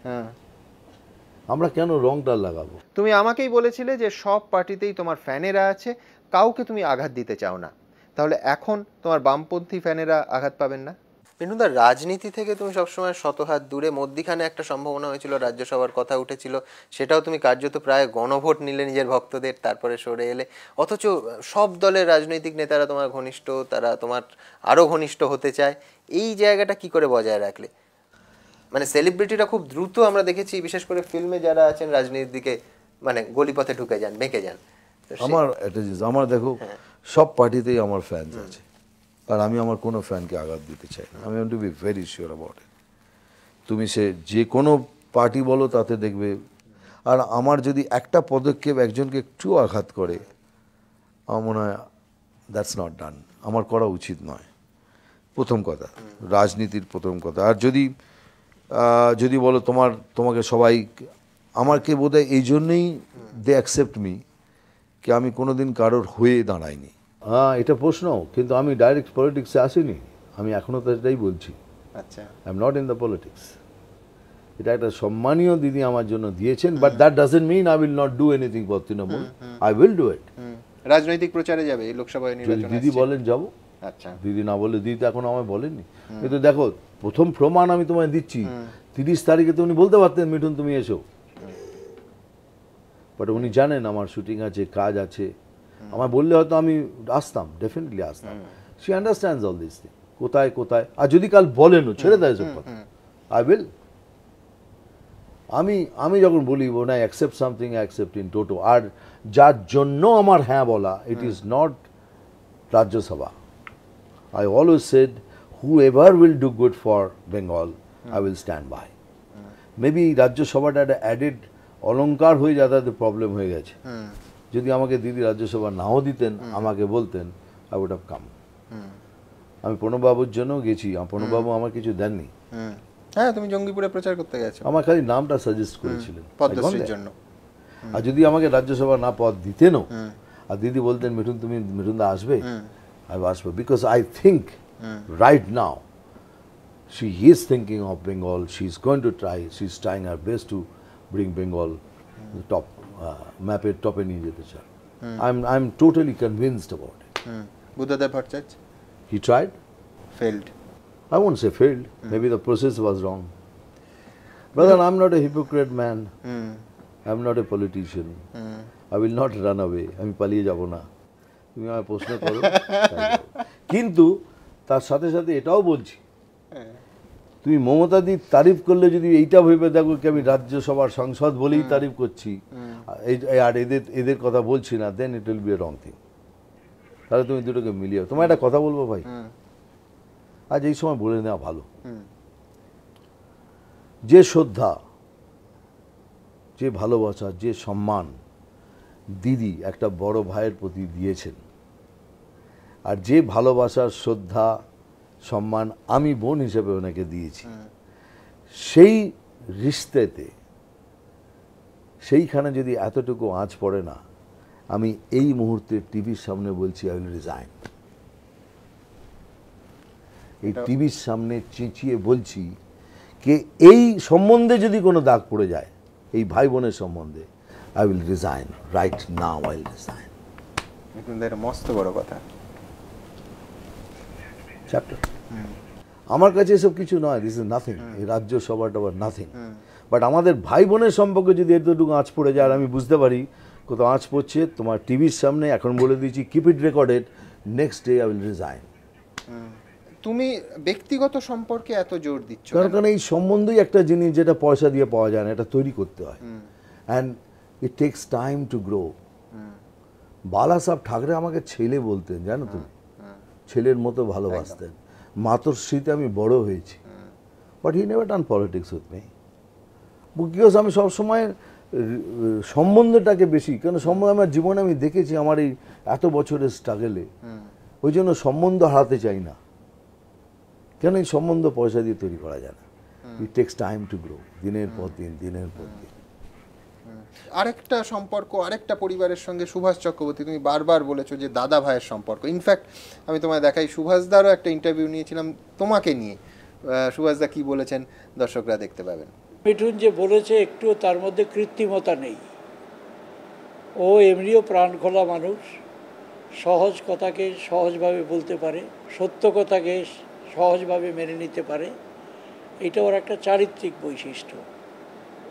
আমরা কেন রংটা লাগাবো? তুমি আমাকেই বলেছিলে যে সব পার্টিতেই তোমার ফ্যানেরা আছে, কাউকে তুমি আঘাত দিতে চাও না, তাহলে এখন তোমার বামপন্থী ফ্যানেরা আঘাত পাবেন না? মিঠুনদা, রাজনীতি থেকে তুমি সবসময় শতহাত দূরে। মধ্যিখানে একটা সম্ভাবনা হয়েছিল, রাজ্যসভার কথা উঠেছিল, সেটাও তুমি কার্যত প্রায় গণভোট নিলে নিজের ভক্তদের, তারপরে সরে এলে। অথচ সব দলের রাজনৈতিক নেতারা তোমার ঘনিষ্ঠ, তারা তোমার আরও ঘনিষ্ঠ হতে চায়। এই জায়গাটা কি করে বজায় রাখলে? মানে সেলিব্রিটিরা খুব দ্রুত আমরা দেখেছি, বিশেষ করে ফিল্মে যারা আছেন, রাজনীতির দিকে মানে গলিপথে ঢুকে যান, বেঁকে যান। আমার একটা জিনিস, আমার দেখো সব পার্টিতেই আমার ফ্যান্স আছে, আর আমি আমার কোনো ফ্যানকে আঘাত দিতে চাই না। আমি want to be very sure about it. তুমি সে যে কোনো পার্টি বলো, তাতে দেখবে। আর আমার যদি একটা পদক্ষেপ একজনকে একটু আঘাত করে, আমার মনে হয় দ্যাটস নট ডান, আমার করা উচিত নয়। প্রথম কথা, রাজনীতির প্রথম কথা। আর যদি বলো তোমাকে সবাই, আমাকে বোধহয় এই জন্যই দে অ্যাকসেপ্ট মি, কি আমি কোনোদিন কারোর হয়ে দাঁড়াইনি। হ্যাঁ, এটা প্রশ্ন, কিন্তু আমি ডাইরেক্ট পলিটিক্সে আসিনি। আমি এখনও তো এটাই বলছি, আচ্ছা, I am not in the politics. এটা একটা সম্মানীয় দিদি আমার জন্য দিয়েছেন, but that doesn't mean I will not do anything for Trinamool. I will do it. রাজনৈতিক প্রচারে যাবে এই লোকসভা নির্বাচনে? দিদি বলেন যাবো। আচ্ছা, দিদি না বলে, দিদি তো এখন আমায় বলেননি। কিন্তু দেখো, প্রথম প্রমাণ আমি তোমায় দিচ্ছি, 30 তারিখে তো উনি বলতে পারতেন মিঠুন তুমি এসো, বাট উনি জানেন আমার শুটিং আছে, কাজ আছে। আমায় বললে হয়তো আমি আসতাম, ডেফিনেটলি আসতাম। She understands all this thing, কোথায় কোথায়। আর যদি কাল বলেনও, ছেড়ে দেয় সব কথা, আই উইল। আমি যখন বলি when I accept something, I accept in toto. আর যার জন্য আমার হ্যাঁ বলা, it is not Rajya Sabha. I always said whoever will do good for Bengal, I will stand by. Maybe রাজ্যসভাটা একটা অ্যাডেড অলংকার হয়ে যাতায়াতে প্রবলেম হয়ে গেছে। যদি আমাকে দিদি রাজ্যসভা নাও দিতেন, আমাকে বলতেন, I would have come. আমি প্রণববাবুর জন্য গেছি, প্রণববাবু আমার কিছু দেননি। হ্যাঁ, তুমি জঙ্গিপুরে প্রচার করতে গেছো, আমার খালি নামটা সাজেস্ট করেছিলেন পদ্মশ্রীর জন্য। আর যদি আমাকে রাজ্যসভা না পদ দিতেনও, আর দিদি বলতেন মিঠুনদা আসবে, I will আসবে, because I think right now she is thinking of Bengal. She is going to try. She is trying her best to bring Bengal the top map-এর টপে নিয়ে যেতে চায়। I'm totally convinced about it. Buddhadeb Bhattacharya, He tried. failed. I won't say failed. Maybe the process was wrong. Brother, I'm not a hypocrite man. I'm not a politician. I will not run away. আমি পালিয়ে যাব না। তুমি আমায় প্রশ্ন করো, কিন্তু তার সাথে সাথে এটাও বলছি, তুমি মমতাদির তারিফ করলে যদি এইটা ভেবে দেখো কি আমি রাজ্যসভার সাংসদ বলেই তারিফ করছি, আর এদের কথা বলছি না, then it will be a wrong thing. তাহলে তুমি দুটোকে মিলিয়ে, তোমার একটা কথা বলবো ভাই, আজ এই সময় বলে নেওয়া ভালো। যে শ্রদ্ধা, যে ভালোবাসা, যে সম্মান দিদি একটা বড় ভাইয়ের প্রতি দিয়েছেন, আর যে ভালোবাসার শ্রদ্ধা সম্মান আমি বোন হিসেবে ওনাকে দিয়েছি, সেই রিশতেতে সেইখানে যদি এতটুকু আঁচ পড়ে না, আমি এই মুহূর্তে টিভির সামনে বলছি আই উইল রিজাইন। এই টিভির সামনে চেঁচিয়ে বলছি যে এই সম্বন্ধে যদি কোনো দাগ পড়ে যায়, এই ভাই বোনের সম্বন্ধে, I will resign right now. I will resign. মস্ত বড় কথা। চ্যাপ্টার আমার কাছে এসব কিছু নয়, দিস ইজ নাথিং। এই রাজ্যসভাটা নাথিং, বাট আমাদের ভাই বোনের সম্পর্কে যদি এতটুকু আঁচ পড়ে যায়, আর আমি বুঝতে পারি কোথাও আঁচ পড়ছে, তোমার টিভির সামনে এখন বলে দিয়েছি, keep it recorded, next day I will resign. তুমি ব্যক্তিগত সম্পর্কে এত জোর দিচ্ছ কারণ এই সম্বন্ধই একটা জিনিস যেটা পয়সা দিয়ে পাওয়া যায় না, এটা তৈরি করতে হয়, and it tax time to grow. বালা সাহেব ঠাকরে আমাকে ছেলে বলতেন, জানো তুমি, ছেলের মতো ভালোবাসতেন। মাতৃশ্রীতে আমি বড় হয়েছি, but he never done politics with me, because আমি সবসময় সম্বন্ধটাকে বেশি, কেন সম্বন্ধ আমার জীবনে আমি দেখেছি আমার এই এত বছরের স্ট্রাগলে, ওই জন্য সম্বন্ধ হারাতে চাই না। কেন এই সম্বন্ধ পয়সা দিয়ে তৈরি করা যায় না, ইট টেকস টাইম টু গ্রো, দিনের পর দিন, দিনের পর দিন। আরেকটা সম্পর্ক, আরেকটা পরিবারের সঙ্গে সুভাষ চক্রবর্তী, তুমি বারবার বলেছো যে দাদা ভাইয়ের সম্পর্ক। ইনফ্যাক্ট আমি তোমায় দেখাই, সুভাষদারও একটা ইন্টারভিউ নিয়েছিলাম তোমাকে নিয়ে, সুভাষদা কি বলেছেন দর্শকরা দেখতে পাবেন। মিঠুন যে বলেছে, একটু তার মধ্যে কৃত্রিমতা নেই। ও এমনিও প্রাণ খোলা মানুষ, সহজ কথাকে সহজভাবে বলতে পারে, সত্য কথাকে সহজভাবে মেনে নিতে পারে। এটা ওর একটা চারিত্রিক বৈশিষ্ট্য।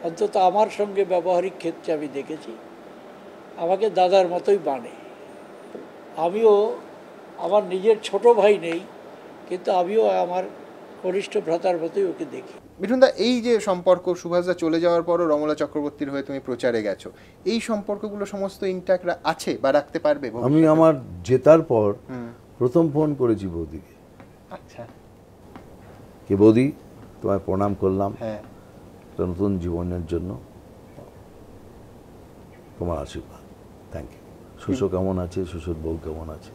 অন্তত আমার সঙ্গে ব্যবহারিক ক্ষেত্রে আমি দেখেছি আমাকে দাদার মতোই মানে। আমিও আমার নিজের ছোট ভাই নেই, কিন্তু আমিও আমার কনিষ্ঠ ভ্রাতার মতোই ওকে দেখি। মিঠুনদা, এই যে সম্পর্ক, সুভাষদা চলে যাওয়ার পরও রমলা চক্রবর্তীর হয়ে তুমি প্রচারে গেছো, এই সম্পর্কগুলো সমস্ত ইনট্যাক্ট আছে বা রাখতে পারবে? আমি আমার জেতার পর প্রথম ফোন করেছি বৌদিকে। আচ্ছা, কে বৌদি, তোমায় প্রণাম করলাম হ্যাঁ, একটা নতুন জীবনের জন্য, তোমার আশীর্বাদ, থ্যাংক ইউ। শ্বশুর কেমন আছে, শ্বশুর বউ কেমন আছে?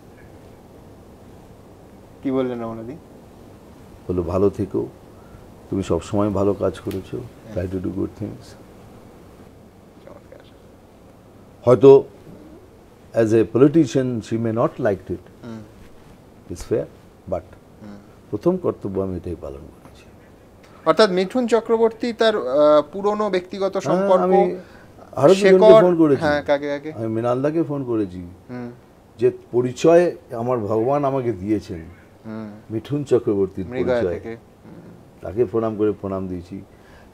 কি বললেন রমলাদি? বললো ভালো থেকো, তুমি সবসময় ভালো কাজ করেছো, try to do good things. হয়তো as a politician she may not liked it, it's fair, but প্রথম কর্তব্য আমি এটাই পালন করেছি। অর্থাৎ মিঠুন চক্রবর্তী তার পুরনো ব্যক্তিগত সম্পর্ক, আমি আরো দুজনকে ফোন করেছি। হ্যাঁ, কাকে কাকে? আমি মৃণালদাকে ফোন করেছি, যে পরিচয় আমার ভগবান আমাকে দিয়েছেন মিঠুন চক্রবর্তীর পরিচয়, তাকে প্রণাম দিয়েছি।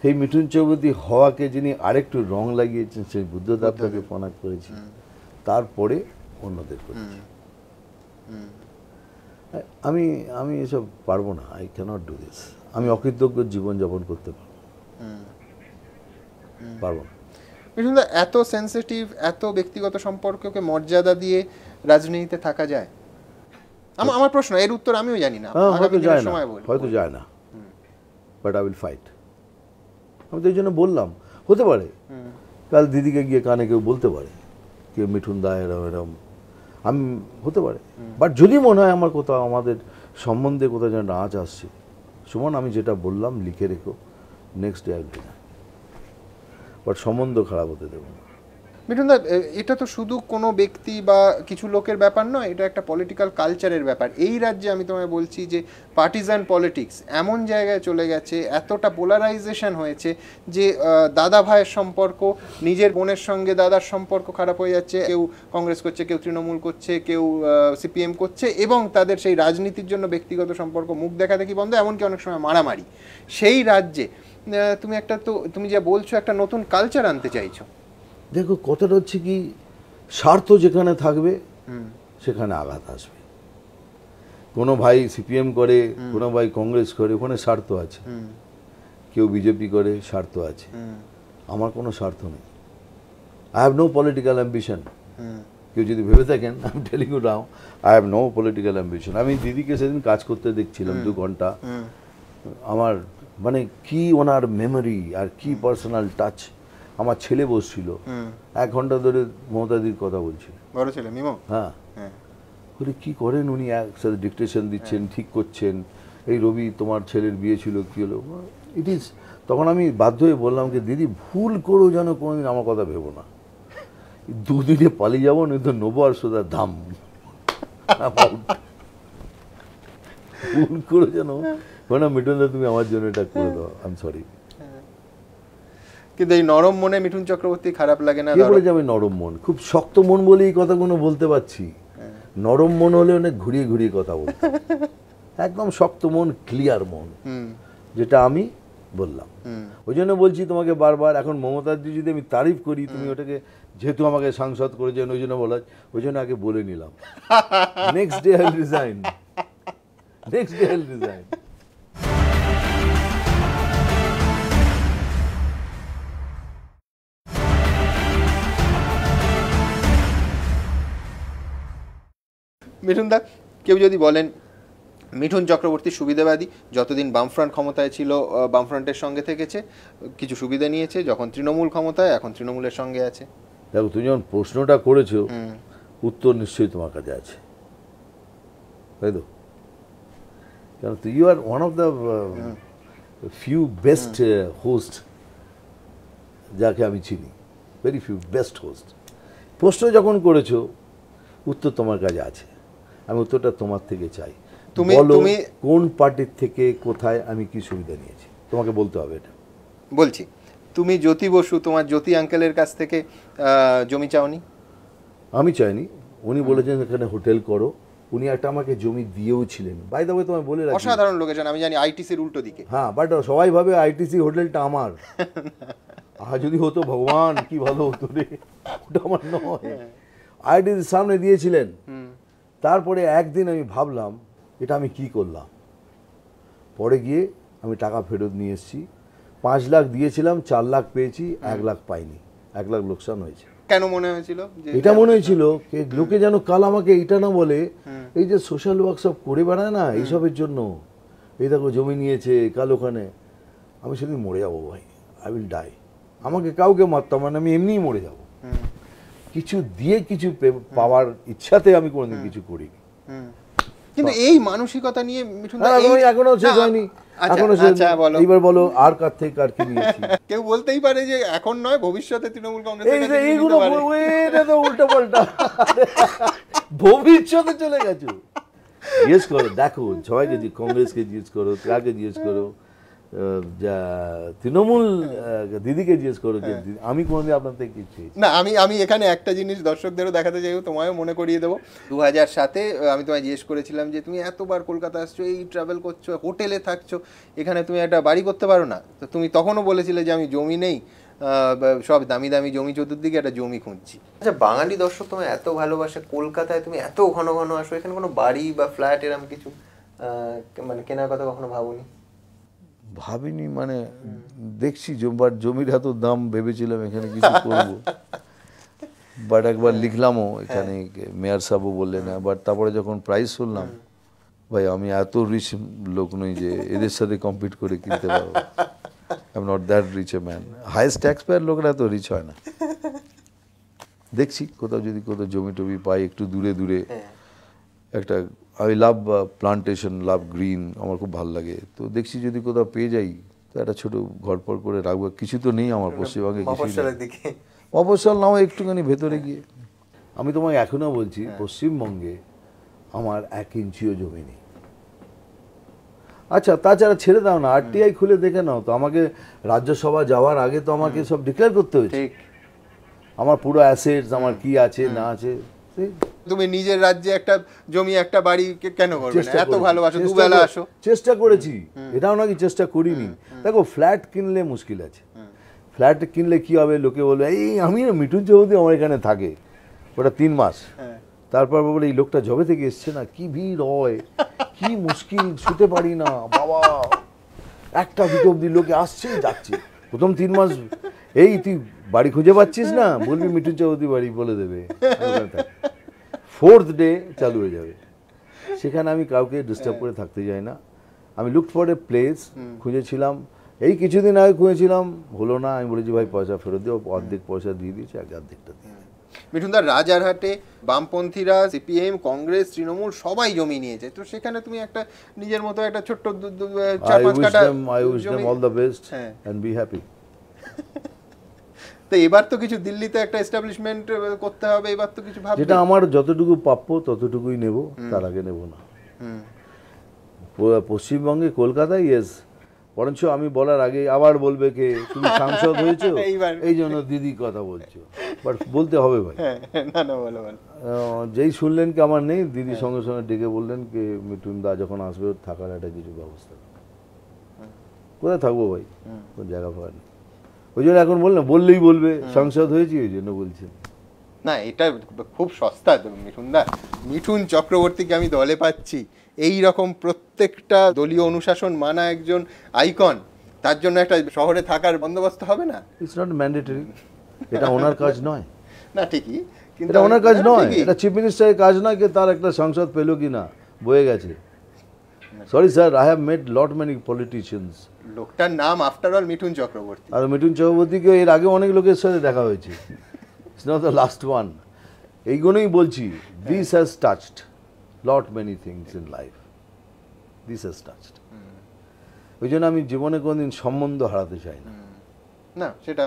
সেই মিঠুন চক্রবর্তী হওয়াকে যিনি আরেকটু রং লাগিয়েছেন সেই বুদ্ধদেবকে প্রণাম করেছি, তারপরে অন্যদের করেছি। আমি এসব পারবো না, আই ক্যানট ডু দিস। আমি অকৃতজ্ঞ জীবনযাপন করতে পারবো না। মিঠুনদা, এত সেন্সিটিভ, এত ব্যক্তিগত সম্পর্ককে মর্যাদা দিয়ে রাজনীতিতে থাকা যায়? আমার প্রশ্ন, এর উত্তর আমিও জানি না, হয়তো যায় না, বাট আই উইল ফাইট। আমি তো এই জন্য বললাম, হতে পারে কাল দিদিকে গিয়ে কানে কেউ বলতে পারে কেউ মিঠুন দা এরম এরম, আমি হতে পারে, বাট যদি মনে হয় আমার কোথাও আমাদের সম্বন্ধে কোথাও যেন আঁচ আসছে, সুমন আমি যেটা বললাম লিখে রেখো, নেক্সট ডে আই উইল না, বাট সম্বন্ধ খারাপ হতে দেবো না। মিঠুনদা, এটা তো শুধু কোনো ব্যক্তি বা কিছু লোকের ব্যাপার নয়, এটা একটা পলিটিক্যাল কালচারের ব্যাপার। এই রাজ্যে আমি তোমায় বলছি যে পার্টিজান পলিটিক্স এমন জায়গায় চলে গেছে, এতটা পোলারাইজেশন হয়েছে যে দাদা ভাইয়ের সম্পর্ক, নিজের বোনের সঙ্গে দাদার সম্পর্ক খারাপ হয়ে যাচ্ছে। কেউ কংগ্রেস করছে, কেউ তৃণমূল করছে, কেউ সিপিএম করছে, এবং তাদের সেই রাজনীতির জন্য ব্যক্তিগত সম্পর্ক মুখ দেখা দেখি বন্ধ, এমনকি অনেক সময় মারামারি। সেই রাজ্যে তুমি যা বলছো একটা নতুন কালচার আনতে চাইছো। দেখো, কথাটা হচ্ছে কি, স্বার্থ যেখানে থাকবে সেখানে আঘাত আসবে। কোনো ভাই সিপিএম করে, কোনো ভাই কংগ্রেস করে, ওখানে স্বার্থ আছে। কেউ বিজেপি করে, স্বার্থ আছে। আমার কোনো স্বার্থ নেই। I have no political ambition. কেউ যদি ভেবে থাকেন, I am telling you now, I have no political ambition. আমি দিদিকে সেদিন কাজ করতে দেখছিলাম 2 ঘন্টা। আমার মানে কি ওনার মেমোরি আর কি পার্সোনাল টাচ। আমার ছেলে বসছিল 1 ঘন্টা ধরে মমতাদির কথা বলছিল, বড় ছেলে মিমো। হ্যাঁ, বলে কি করেন উনি, একসাথে ডিকটেশন দিচ্ছেন, ঠিক করছেন, এই রবি তোমার ছেলের বিয়ে ছিল, কি হলো, ইট ইজ। তখন আমি বাধ্য হয়ে বললাম যে দিদি ভুল করো যেন কোনোদিন আমার কথা ভেবো না, 2 দিনে পালিয়ে যাবো, নয়তো নেবো আর সোজা দাম। ভুল করো যেন মিঠুনদা তুমি আমার জন্য এটা করে দাও, আই এম সরি। কিন্তু এই নরম মনে মিঠুন চক্রবর্তী খারাপ লাগে না? কে বলে যাবে নরম মন? খুব শক্ত মন বলে এই কথাগুলো বলতে পারছি। নরম মন হলে অনেক ঘুরিয়ে ঘুরিয়ে কথা বলতে, একদম শক্ত মন, ক্লিয়ার মন, যেটা আমি বললাম। ওই জন্য বলছি তোমাকে বারবার, এখন মমতাদি যদি আমি তারিফ করি, তুমি ওটাকে যেহেতু আমাকে সাংসদ করেছেন ওই জন্য বলা, ওই জন্য আগে বলে নিলাম, next day I will resign, next day I will resign. মিঠুনদা, কেউ যদি বলেন মিঠুন চক্রবর্তী সুবিধাবাদী, যতদিন বামফ্রন্ট ক্ষমতায় ছিল বামফ্রন্টের সঙ্গে থেকেছে, কিছু সুবিধা নিয়েছে, যখন তৃণমূল ক্ষমতায় এখন তৃণমূলের সঙ্গে আছে। দেখো, তুমি যখন প্রশ্নটা করেছো, উত্তর নিশ্চয়ই তোমার কাছে আছে, তাই তো? কারণ you are one of the few best host যাকে আমি চিনি, ভেরি ফিউ বেস্ট হোস্ট। প্রশ্ন যখন করেছো, উত্তর তোমার কাছে আছে, আমি উত্তরটা তোমার থেকে চাই। বলো কোন পার্টির থেকে কোথায় আমি কি সুবিধা নিয়েছি, তোমাকে বলতে হবে। এটা বলছি, তুমি জ্যোতি বসু, তোমার জ্যোতি আঙ্কেলের কাছ থেকে জমি চাওনি? আমি চাইনি, উনি বলেছেন এখানে হোটেল করো। উনি একটা আমাকে জমি দিয়েও ছিলেন, বাই দ্য ওয়ে তোমায় বলে রাখি। অসাধারণ লোকেশন, আমি জানি আইটিসির উল্টো দিকে। হ্যাঁ, বাট সবাই ভাবে আইটিসি হোটেলটা আমার। আর যদি হতো ভগবান কি ভালো হতো রে, ওটা আমার নয়। আইটিসির সামনে দিয়েছিলেন। তারপরে একদিন আমি ভাবলাম এটা আমি কি করলাম। পরে গিয়ে আমি টাকা ফেরত নিয়ে এসেছি। 5 লাখ দিয়েছিলাম, 4 লাখ পেয়েছি, 1 লাখ পাইনি, 1 লাখ লোকসান হয়েছে। কেন মনে হয়েছিল? এটা মনে হয়েছিল লোকে যেন কাল আমাকে এটা না বলে এই যে সোশ্যাল ওয়ার্ক সব করে বেড়ায় না এইসবের জন্য, এই দেখো জমি নিয়েছে কাল ওখানে। আমি সেদিন মরে যাবো ভাই, আই উইল ডাই। আমাকে কাউকে মারতাম মানে আমি এমনিই মরে যাব। কিছু দিয়ে কিছু পাওয়ার ইচ্ছাতে আমি কোনোদিন কিছু করিনি। কিন্তু এই মানসিকতা নিয়ে মিঠুন দা এখনো শেষ হয়নি, এখনো শেষ। এইবার বলো আর কার থেকে কার কি নিয়েছি। কেউ বলতেই পারে যে এখন নয় ভবিষ্যতে তৃণমূল কংগ্রেসের কাছে এইগুলো এটা তো উল্টো পাল্টা। ভবিষ্যতে চলে গেছো, জিজ্ঞেস করো, দেখো সবাইকে, কংগ্রেসকে জিজ্ঞেস করো, কাকে জিজ্ঞেস করো, তৃণমূল দিদিকে জিজ্ঞেস করো যে আমি কোনোদিন আপনার থেকে কিছু না। আমি এখানে একটা জিনিস দর্শকদেরও দেখাতে চাইবো, তোমায়ও মনে করিয়ে দেবো। 2007-এ আমি তোমায় জিজ্ঞেস করেছিলাম যে তুমি এতবার কলকাতা আসছো, এই ট্রাভেল করছো, হোটেলে থাকছো, এখানে তুমি একটা বাড়ি করতে পারো না? তো তুমি তখনও বলেছিলে যে আমি জমি নেই, সব দামি দামি জমি, চতুর্দিকে একটা জমি খুঁজছি। আচ্ছা, বাঙালি দর্শক তোমায় এত ভালোবাসে, কলকাতায় তুমি এত ঘন ঘন আসো, এখানে কোনো বাড়ি বা ফ্ল্যাট এরকম কিছু মানে কেনার কথা কখনো ভাবোনি? ভাবিনি, মানে দেখছি জমির এত দাম, ভেবেছিলাম এখানে কিছু করবো। বাট একবার লিখলামও এখানে, মেয়র সাহেবও বললেন না। বাট তারপরে যখন প্রাইস শুনলাম, ভাই আমি এত রিচ লোক নই যে এদের সাথে কম্পিট করে কিনতে পারবো। I am not that rich a man. Highest tax payer লোকরা এত রিচ হয় না। দেখছি কোথাও যদি কোথাও জমি টমি পাই একটু দূরে দূরে, একটা, আমি লাভ প্লান্টেশন, লাভ গ্রিন, আমার খুব ভালো লাগে। তো দেখছি যদি কোথাও পেয়ে যাই তো একটা ছোটো ঘরপর করে রাখবো। কিছু তো নেই আমার পশ্চিমবঙ্গে, মফস্বল নাও একটুখানি ভেতরে গিয়ে। আমি তোমাকে এখনও বলছি, পশ্চিমবঙ্গে আমার 1 ইঞ্চিও জমি নেই। আচ্ছা, তাছাড়া ছেড়ে দাও না, আরটিআই খুলে দেখে নাও তো। আমাকে রাজ্যসভা যাওয়ার আগে তো আমাকে সব ডিক্লেয়ার করতে হয়েছে আমার পুরো অ্যাসেটস, আমার কি আছে না আছে। তুমি নিজের রাজ্যে একটা জমি, একটা বাড়ি কেন করবে না? এত ভালোবাসো, দুবেলা আসো। চেষ্টা করেছি, এটাও নাকি চেষ্টা করিনি। দেখো, ফ্ল্যাট কিনলে মুশকিল আছে। ফ্ল্যাট কিনলে কি হবে, লোকে বলবে এই আমি মিঠুন চৌধুরী আমার এখানে থাকে, ওটা 3 মাস, তারপর বলে এই লোকটা জবে থেকে এসছে না, কি ভিড় হয়, কি মুশকিল, শুতে পারি না বাবা, 1টা 2টো অব্দি লোকে আসছে যাচ্ছে। প্রথম 3 মাস এই তুই বাড়ি খুঁজে পাচ্ছিস না, বলবি মিঠুন চৌধুরী বাড়ি, বলে দেবে। 4th ডে চালু হয়ে যাবে। সেখানে আমি কাউকে ডিস্টার্ব করে থাকতে যাই না। আমি লুক ফর এ প্লেস, খুঁজেছিলাম, এই কিছুদিন আগে খুঁজেছিলাম, হলো না। আমি বলেছি ভাই পয়সা ফেরত দিও, অর্ধেক পয়সা দিয়ে দিয়েছি, অর্ধেকটা দিয়ে। মিঠুনদা, রাজারহাটে বামপন্থীরা, সিপিএম, কংগ্রেস, তৃণমূল সবাই জমি নিয়েছে, তো সেখানে তুমি একটা নিজের মতো একটা ছোট্ট 4-5 কাঠা, I wish them all the best and be happy. তো এবার তো কিছু দিল্লিতে একটা এস্টাবলিশমেন্ট করতে হবে, এবার তো কিছু ভাববে। যেটা আমার যতটুকু প্রাপ্য ততটুকুই নেব, তার আগে নেব না। পশ্চিমবঙ্গে, কলকাতায় ইয়েস, বরঞ্চ আমি বলার আগে আবার বলবে কে তুমি সাংসদ হয়েছো, এই জন্য দিদি কথা বলছো। বাট বলতে হবে ভাই। যেই শুনলেন কি আমার নেই, দিদি সঙ্গে সঙ্গে ডেকে বললেন কি মিঠুন দা যখন আসবে থাকার একটা কিছু ব্যবস্থা। কোথায় থাকবো ভাই, কোন জায়গা পাওয়া নেই। ওই জন্য এখন বললেই বলবে সাংসদ হয়েছি, ওই জন্য বলছেন। না, এটা খুব সস্তা মিঠুনদা। মিঠুন চক্রবর্তীকে আমি দলে পাচ্ছি, এই রকম প্রত্যেকটা দলীয় অনুশাসন মানা একজন আইকন, তার জন্য একটা শহরে থাকার বন্দোবস্ত হবে না? ইটস নট ম্যান্ডেটরি, এটা ওনার কাজ নয়। না ঠিকই, কিন্তু এটা ওনার কাজ নয়, এটা চিফ মিনিস্টারের কাজ নয় কি তার একটা সংসদ পেলো কি না, বয়ে গেছে। Sorry sir, I have made lot many politicians. লোকটার নাম আফটার অল মিঠুন চক্রবর্তী। আর মিঠুন চক্রবর্তীকে এর আগে অনেক লোকের সাথে দেখা হয়েছে, it's not the last one. এইগুলোই বলছি, this has touched lot many things in life, this has touched. ওই জন্য আমি জীবনে কোনোদিন সম্বন্ধ হারাতে চাই না। না, সেটা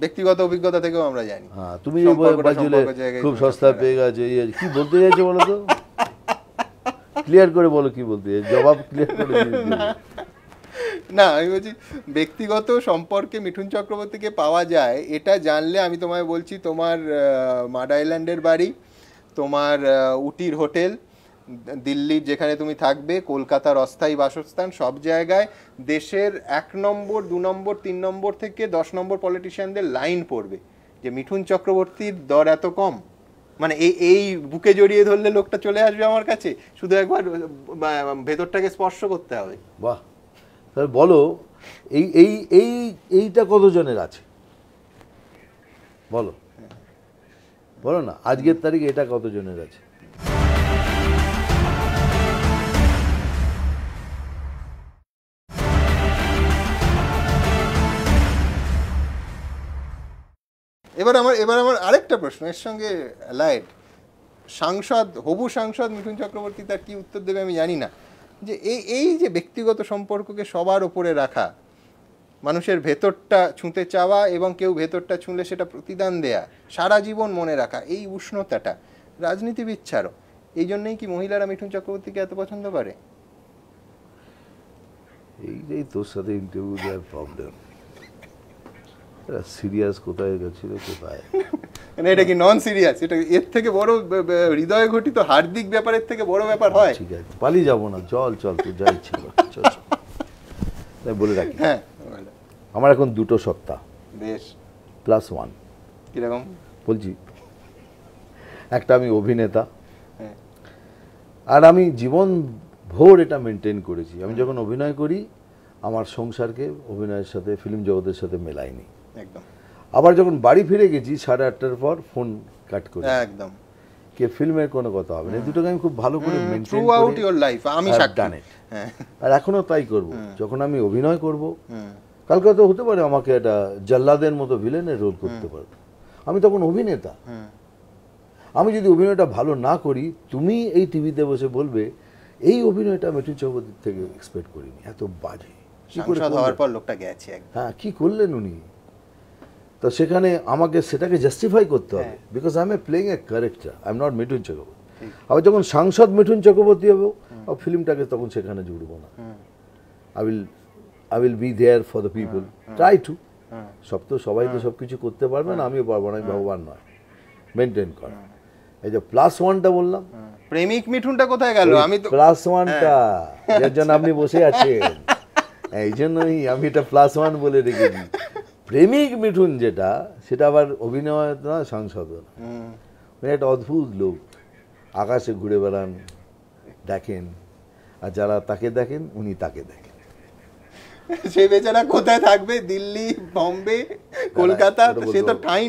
ব্যক্তিগত অভিজ্ঞতা থেকেও আমরা জানি। হ্যাঁ, তুমি যে বলছিলে খুব সস্তা পেয়ে গেছে, কি বলতে চাইছো বলো তো, ক্লিয়ার করে বলো কি বলতে, জবাব ক্লিয়ার করে না, আমি বলছি ব্যক্তিগত সম্পর্কে মিঠুন চক্রবর্তীকে পাওয়া যায়, এটা জানলে আমি তোমায় বলছি তোমার মাড আইল্যান্ডের বাড়ি, তোমার উটির হোটেল, দিল্লির যেখানে তুমি থাকবে, কলকাতার অস্থায়ী বাসস্থান, সব জায়গায় দেশের 1 নম্বর 2 নম্বর 3 নম্বর থেকে 10 নম্বর পলিটিশিয়ানদের লাইন পড়বে যে মিঠুন চক্রবর্তীর দর এত কম, মানে এই বুকে জড়িয়ে ধরলে লোকটা চলে আসবে আমার কাছে, শুধু একবার ভেতরটাকে স্পর্শ করতে হবে। বাহ, তাহলে বলো এই এই এই এইটা কতজনের আছে বলো, বলো না আজকের তারিখে এটা কতজনের আছে? এবার আমার আরেকটা প্রশ্ন এর সঙ্গে অ্যালাইড, সাংসদ, হবু সাংসদ মিঠুন চক্রবর্তী তার কি উত্তর দেবে আমি জানি না, যে এই যে ব্যক্তিগত সম্পর্ককে সবার ওপরে রাখা, মানুষের ভেতরটা ছুঁতে চাওয়া এবং কেউ ভেতরটা ছুঁলে সেটা প্রতিদান দেয়া, সারা জীবন মনে রাখা, এই উষ্ণতাটা রাজনীতিবিদ ছাড়ো, এই জন্যই কি মহিলারা মিঠুন চক্রবর্তীকে এত পছন্দ করে? এইটাই তোর সাথে ইন্টারভিউ দেওয়ার প্রবলেম, সিরিয়াস কোথায় গেছিল কোথায়, মানে এটা কি নন সিরিয়াস? এটা এর থেকে বড় হৃদয় ঘটিত হার্দিক ব্যাপারের থেকে বড় ব্যাপার হয়? ঠিক আছে, পালিয়ে যাবো না, চল চল তুই যা ইচ্ছে কর, চল চল। তাই বলে রাখি, হ্যাঁ আমার এখন 2টো সত্তা, বেশ, +1। কিরকম? বলছি, একটা আমি অভিনেতা, হ্যাঁ, আর আমি জীবন ভোর এটা মেনটেন করেছি, আমি যখন অভিনয় করি আমার সংসারকে অভিনয়ের সাথে, ফিল্ম জগতের সাথে মেলাইনি। একদম। আবার যখন বাড়ি ফিরে গেছি 8:30টার পর ফোন কাট করে, একদম, কে ফিল্মের কোনো কথা হবে না, এই দুটোকে আমি খুব ভালো করে maintain through out your life আমি সাক্ষী। হ্যাঁ, আর এখনো তাই করব। যখন আমি অভিনয় করব, কালকে তো হতে পারে আমাকে একটা জল্লাদের মতো ভিলেনের রোল করতে পারবে, আমি তখন অভিনেতা। আমি যদি অভিনয়টা ভালো না করি, তুমি এই টিভিতে বসে বলবে এই অভিনয়টা মিঠুন চক্রবর্তীর থেকে এক্সপেক্ট করিনি, এত বাজে। সাংসদ হওয়ার পর লোকটা গেছে একদম। হ্যাঁ, কি করলেন উনি? তো সেখানে আমাকে সেটাকে জাস্টিফাই করতে হবে, because I am playing a character, I am not Mithun Chakraborty. আবার যখন সাংসদ মিঠুন চক্রবর্তী হবো, ফিল্মটাকে তখন সেখানে জুড়বো না, I will be there for the people, try to. সবাই তো সব কিছু করতে পারবে না, আমিও পারবো না, আমি ভগবান নয়, মেনটেন করা। এই যে +1টা বললাম, প্রেমিক মিঠুনটা কোথায় গেল? আমি তো +1টা যার জন্য আপনি বসে আছেন, এই জন্যই আমি এটা +1 বলে রেখেছি। প্রেমিক মিঠুন যেটা, সেটা আবার অভিনয় না, সাংসদ না, মানে একটা অদ্ভুত লোক, আকাশে ঘুরে বেড়ান, দেখেন, আর যারা তাকে দেখেন উনি তাকে দেখেন। সে বেচারা কোথায় থাকবে? দিল্লি, বম্বে, কলকাতা, সে তো ঠাঁই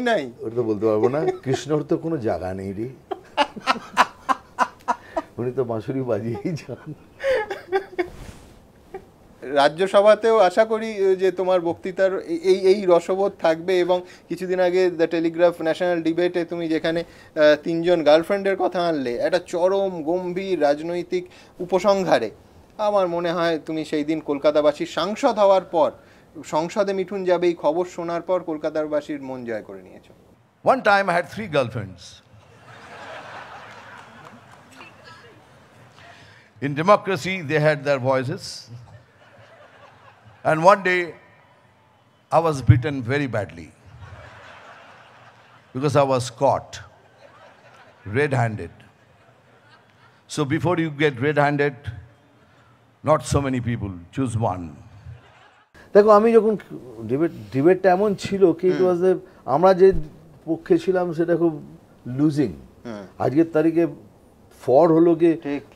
নাই। ওটা তো বলতে পারবো না, কৃষ্ণর তো কোনো জায়গা নেই রে, উনি তো বাঁশুরি বাজিয়েই যান। রাজ্যসভাতেও আশা করি যে তোমার বক্তৃতার এই রসবোধ থাকবে, এবং কিছুদিন আগে দ্য টেলিগ্রাফ ন্যাশনাল ডিবেটে তুমি যেখানে 3জন গার্লফ্রেন্ডের কথা আনলে একটা চরম গম্ভীর রাজনৈতিক উপসংহারে, আমার মনে হয় তুমি সেই দিন কলকাতাবাসীর সাংসদ হওয়ার পর, সংসদে মিঠুন যাবে এই খবর শোনার পর কলকাতাবাসীর মন জয় করে নিয়েছো। One time I had 3 girlfriends. In democracy, they had their voices. And one day, I was beaten very badly because I was caught red-handed. So before you get red-handed, not so many people, choose one. দেখো, আমি যখন ডিবেটটা এমন ছিল কি, আমরা যে পক্ষে ছিলাম সেটা খুব লুজিং। আজকের তারিখে ফর হলো কি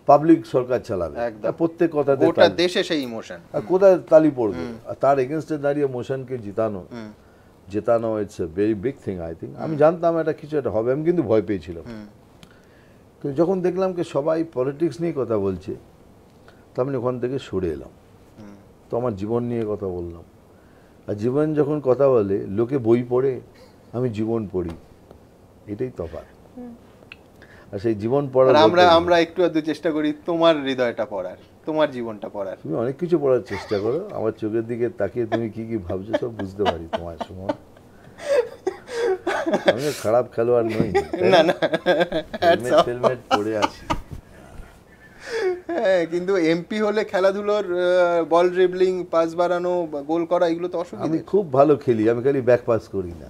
পাবলিক সরকার চালাবে, প্রত্যেক কথাতে গোটা দেশে সেই ইমোশন, আর কোথায় তালি পড়বে, আর তার এগেনস্টে দাঁড়িয়ে মোশনকে জেতানো it's a very big thing. I think আমি জানতাম এটা কিছু একটা হবে, আমি কিন্তু ভয় পেয়েছিলাম। কিন্তু যখন দেখলাম কি সবাই পলিটিক্স নিয়ে কথা বলছে, তো আমি ওখান থেকে সরে এলাম, তো আমার জীবন নিয়ে কথা বললাম। আর জীবন যখন কথা বলে, লোকে বই পড়ে, আমি জীবন পড়ি, এটাই তফাৎ। আর সেই জীবন পড়ার আমরা একটু আধটু চেষ্টা করি তোমার হৃদয়টা পড়ার, তোমার জীবনটা পড়ার। তুমি অনেক কিছু পড়ার চেষ্টা করো, আমার চোখের দিকে তাকিয়ে তুমি কি কি ভাবছো সব বুঝতে পারি তোমার সময়। আমি খারাপ খেলোয়াড় নই, না না, হেলমেট পরে আছি। হ্যাঁ, কিন্তু এমপি হলে খেলাধুলোর বল ড্রিবলিং, পাস বাড়ানো, গোল করা, এগুলো তো অসুবিধা। আমি খুব ভালো খেলি, আমি খালি ব্যাক পাস করি না।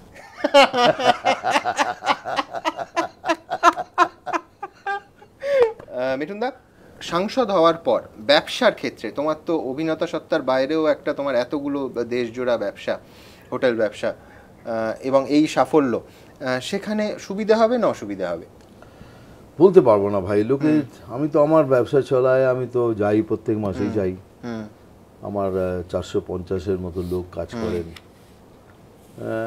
মিঠুনদা, সাংসদ হওয়ার পর ব্যবসার ক্ষেত্রে তোমার তো অভিনেতা সত্তার বাইরেও একটা তোমার এতগুলো দেশজোড়া ব্যবসা, হোটেল ব্যবসা, এবং এই সাফল্য, সেখানে সুবিধা হবে না অসুবিধা হবে? বলতে পারবো না ভাই। লোকে, আমি তো আমার ব্যবসা চলায়, আমি তো যাই, প্রত্যেক মাসেই যাই। আমার 450-এর মতো লোক কাজ করেন।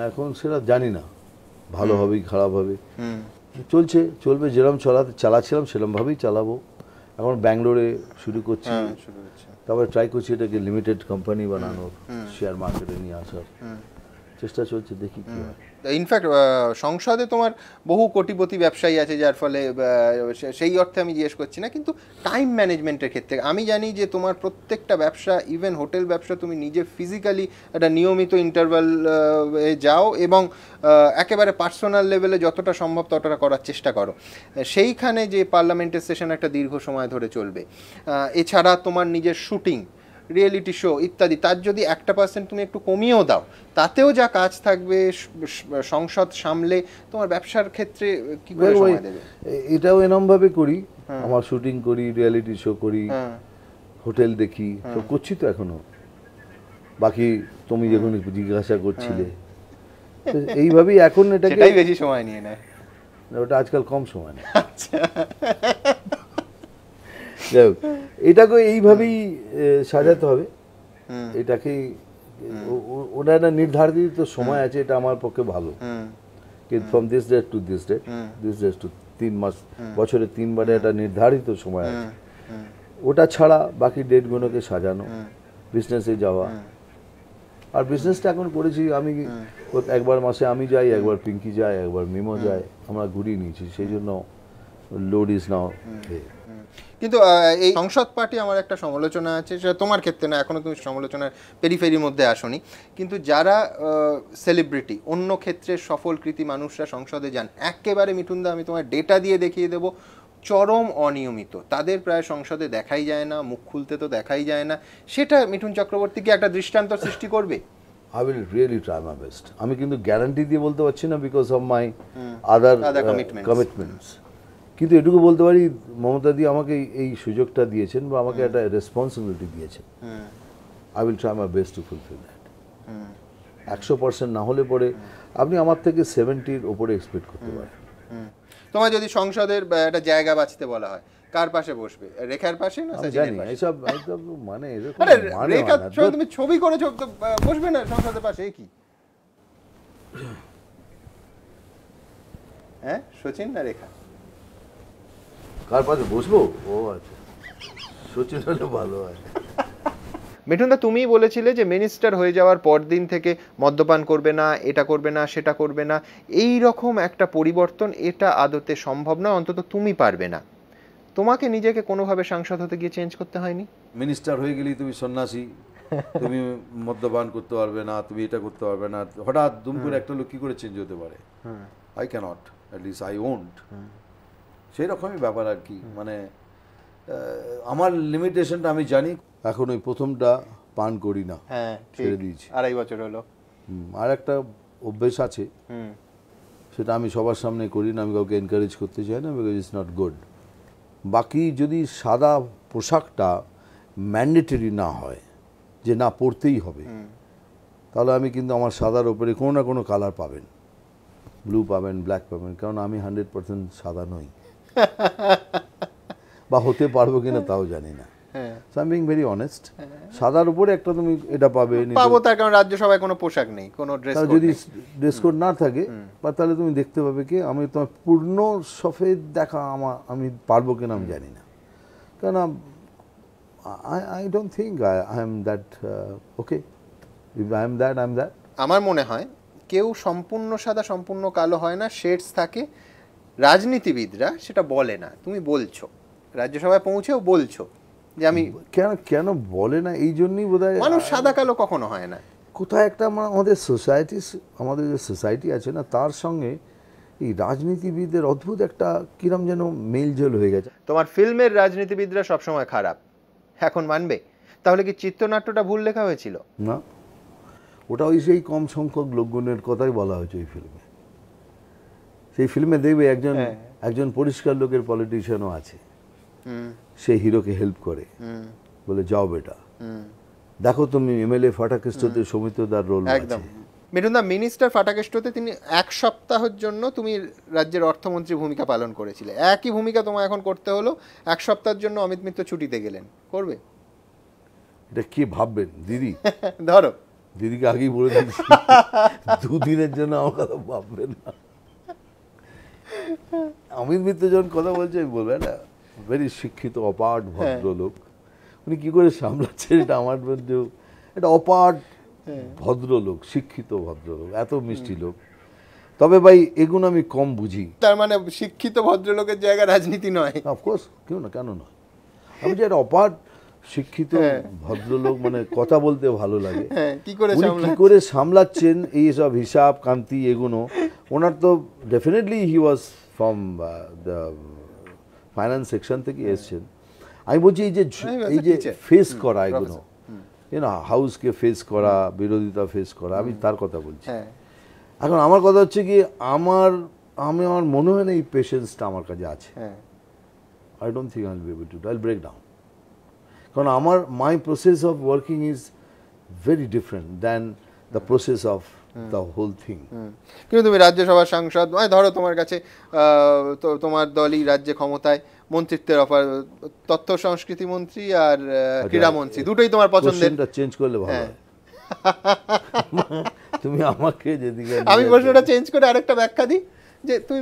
এখন সেটা জানি না ভালো হবে কি খারাপ হবে, চলবে যেরকম চালাচ্ছিলাম সেরকম ভাবেই চালাবো। এখন ব্যাঙ্গালোরে শুরু করছি, তারপরে ট্রাই করছি এটাকে লিমিটেড কোম্পানি বানানোর, শেয়ার মার্কেটে নিয়ে আসার চেষ্টা চলছে, দেখি কি হয়। ইনফ্যাক্ট সংসদে তোমার বহু কোটিপতি ব্যবসায়ী আছে, যার ফলে সেই অর্থে আমি জিজ্ঞেস করছি না, কিন্তু টাইম ম্যানেজমেন্টের ক্ষেত্রে আমি জানি যে তোমার প্রত্যেকটা ব্যবসা, ইভেন হোটেল ব্যবসা, তুমি নিজে ফিজিক্যালি একটা নিয়মিত ইন্টারভাল যাও এবং একেবারে পার্সোনাল লেভেলে যতটা সম্ভব ততটা করার চেষ্টা করো। সেইখানে যে পার্লামেন্টের সেশন একটা দীর্ঘ সময় ধরে চলবে, এছাড়া তোমার নিজের শুটিং, রিয়েলিটি শো ইত্যাদি, তার যদি 1% তুমি একটু কমিয়েও দাও, তাতেও যা কাজ থাকবে, সংসদ সামলে তোমার ব্যবসার ক্ষেত্রে কি করে সময় দেবে? এটাও এরকম ভাবে করি, আমার শুটিং করি, রিয়েলিটি শো করি, হোটেল দেখি, সব করছি তো এখনো। বাকি তুমি যখন জিজ্ঞাসা করছিলে, এইভাবেই এখন এটাকে বেশি সময় নিয়ে নেয়, ওটা আজকাল কম সময় নেয়। যাই হোক, এটাকে এইভাবেই সাজাতে হবে। এটাকে ওটা একটা নির্ধারিত সময় আছে, এটা আমার পক্ষে ভালো। From this date to this date, this date to 3 মাস, বছরে 3 বারে একটা নির্ধারিত সময় আছে। ওটা ছাড়া বাকি ডেটগুলোকে সাজানো, বিজনেসে যাওয়া। আর বিজনেসটা এখন করেছি আমি, একবার মাসে আমি যাই, একবার পিঙ্কি যায়, একবার মিমো যায়, আমরা ঘুরিয়ে নিয়েছি, সেই জন্য লোড ইজ নাও। কিন্তু এই সংসদ পার্টি আমার একটা সমালোচনা আছে, সেটা তোমার ক্ষেত্রে না, এখনো তুমি সমালোচনার পেরিফেরির মধ্যে আসোনি, কিন্তু যারা সেলিব্রিটি, অন্য ক্ষেত্রে সফল কৃতি মানুষরা সংসদে যান, একেবারে মিঠুনদা আমি তোমার ডেটা দিয়ে দেখিয়ে দেবো, চরম অনিয়মিত, তাদের প্রায় সংসদে দেখাই যায় না, মুখ খুলতে তো দেখাই যায় না। সেটা মিঠুন চক্রবর্তীকে একটা দৃষ্টান্ত সৃষ্টি করবে? I will really try my best. আমি কিন্তু গ্যারান্টি দিয়ে বলতে পারছি না, because of my other commitments. কিন্তু এটুকু বলতে পারি, মমতা দি আমাকে এই সুযোগটা দিয়েছেন বা আমাকে একটা রেসপন্সিবিলিটি দিয়েছেন। I will try my best to fulfil that. 100% না হলে পরে আপনি আমার থেকে 70-র উপরে এক্সপেক্ট করতে পারেন। তোমার যদি সংসদের একটা জায়গা বাঁচতে বলা হয়, কার পাশে বসবে? রেখার পাশে না সচিনের পাশে? এইসব মানে রেখা তুমি ছবি করেছো, বসবে না সংসদের পাশে? কি হ্যাঁ, সচিন না রেখা? কার পাশে বসবো? ও আচ্ছা, সচিন হলে ভালো হয়। মিঠুনদা, তুমিই বলেছিলে যে মিনিস্টার হয়ে যাওয়ার পর দিন থেকে মদ্যপান করবে না, এটা করবে না, সেটা করবে না, এই রকম একটা পরিবর্তন, এটা আদতে সম্ভব না, অন্তত তুমি পারবে না। তোমাকে নিজেকে কোনোভাবে সাংসদ হতে গিয়ে চেঞ্জ করতে হয়নি? মিনিস্টার হয়ে গেলেই তুমি সন্ন্যাসী, তুমি মদ্যপান করতে পারবে না, তুমি এটা করতে পারবে না, হঠাৎ দুম করে একটা লোক কি করে চেঞ্জ হতে পারে? I can't, at least I won't. সেই রকমই ব্যাপার আর কি, মানে আমার লিমিটেশনটা আমি জানি। এখন ওই প্রথমটা পান করি না, ছেড়ে দিয়েছি, 2.5 বছর হলো। আর একটা অভ্যেস আছে, সেটা আমি সবার সামনে করি না, আমি কাউকে এনকারেজ করতে চাই না, বিকজ ইটস নট গুড। বাকি যদি সাদা পোশাকটা ম্যান্ডেটরি না হয়, যে না পরতেই হবে, তাহলে আমি কিন্তু আমার সাদার ওপরে কোনো না কোনো কালার পাবেন, ব্লু পাবেন, ব্ল্যাক পাবেন, কারণ আমি 100% সাদা নই, বা হতে পারবো কিনা তাও জানি না। So I am being very honest. সাদার উপরে একটা তুমি এটা পাবে, তার কারণ রাজ্যসভায় কোনো পোশাক নেই, কোনো ড্রেস কোড, যদি ড্রেস কোড না থাকে, বা তাহলে তুমি দেখতে পাবে কি আমি তোমার পূর্ণ সফেদ দেখা আমি পারবো কিনা আমি জানি না, কারণ I don't think I am that okay. If I am that, I am that. আমার মনে হয় কেউ সম্পূর্ণ সাদা সম্পূর্ণ কালো হয় না, শেডস থাকে। রাজনীতিবিদরা সেটা বলে না, তুমি বলছো, রাজ্যসভায় পৌঁছেও বলছো যে আমি কেন বলে না, এই জন্যই বোধহয় মানুষ সাদা কালো কখনো হয় না। কোথায় একটা আমাদের আমাদের যে সোসাইটি আছে না, তার সঙ্গে এই রাজনীতিবিদদের অদ্ভুত একটা কিরম যেন মেলজোল হয়ে গেছে। তোমার ফিল্মের রাজনীতিবিদরা সবসময় খারাপ, এখন মানবে? তাহলে কি চিত্রনাট্যটা ভুল লেখা হয়েছিল? না, ওটা ওই সেই কম সংখ্যক লোকগুণের কথাই বলা হয়েছে এই ফিল্মে। সেই ফিল্মে দেখবে একজন পরিষ্কার লোকের পলিটিশিয়ানও আছে, সে হিরোকে হেল্প করে, বলে যাও বেটা দেখো তুমি এমএলএ ফাটাকেষ্টতে সৌমিত্রদার রোল একদম। আছে। মিঠুনদা, মিনিস্টার ফাটাকেষ্টতে তিনি 1 সপ্তাহের জন্য তুমি রাজ্যের অর্থমন্ত্রী ভূমিকা পালন করেছিলে, একই ভূমিকা তোমায় এখন করতে হলো, 1 সপ্তাহের জন্য অমিত মিত্র ছুটিতে গেলেন, করবে? এটা কি ভাববেন দিদি? ধরো দিদিকে আগেই বলে দিচ্ছি, 2 দিনের জন্য আমার কথা ভাববেন না। অমিত মিত্র যখন কথা বলছে আমি বলবো একটা ভেরি শিক্ষিত অপাট ভদ্রলোক, উনি কি করে সামলাচ্ছেন এটা আমার মধ্যেও একটা অপাট ভদ্রলোক, শিক্ষিত ভদ্রলোক, এত মিষ্টি লোক। তবে ভাই এগুলো আমি কম বুঝি। তার মানে শিক্ষিত ভদ্রলোকের জায়গা রাজনীতি নয়? অফকোর্স, কেউ না, কেন নয়। আমি যে একটা অপাট শিক্ষিত ভদ্রলোক, মানে কথা বলতে ভালো লাগে। উনি কি করে সামলাচ্ছেন এই সব হিসাব কান্তি এগুলো, ওনার তো definitely he was from the finance section থেকে এসছেন। আমি বলছি এই যে ফেস করা এগুলো, হাউসকে ফেস করা, বিরোধিতা ফেস করা, আমি তার কথা বলছি। এখন আমার কথা হচ্ছে কি, আমার মনে হয় না এই পেশেন্সটা আমার কাছে আছে। I don't think I will be able to, I will break down. কারণ my process of working is very different than the process of the whole thing. কিন্তু তুমি রাজ্যসভার সাংসদ, ধরো তোমার কাছে তোমার দলই রাজ্যে ক্ষমতায়, মন্ত্রিত্বের অফার, তথ্য সংস্কৃতি মন্ত্রী আর ক্রীড়া মন্ত্রী, দুটোই তোমার পছন্দের। চেঞ্জ করলে ভালো হয়। তুমি আমাকে যেদিকে, আমি প্রশ্নটা চেঞ্জ করে আরেকটা ব্যাখ্যা দিই, যে তুমি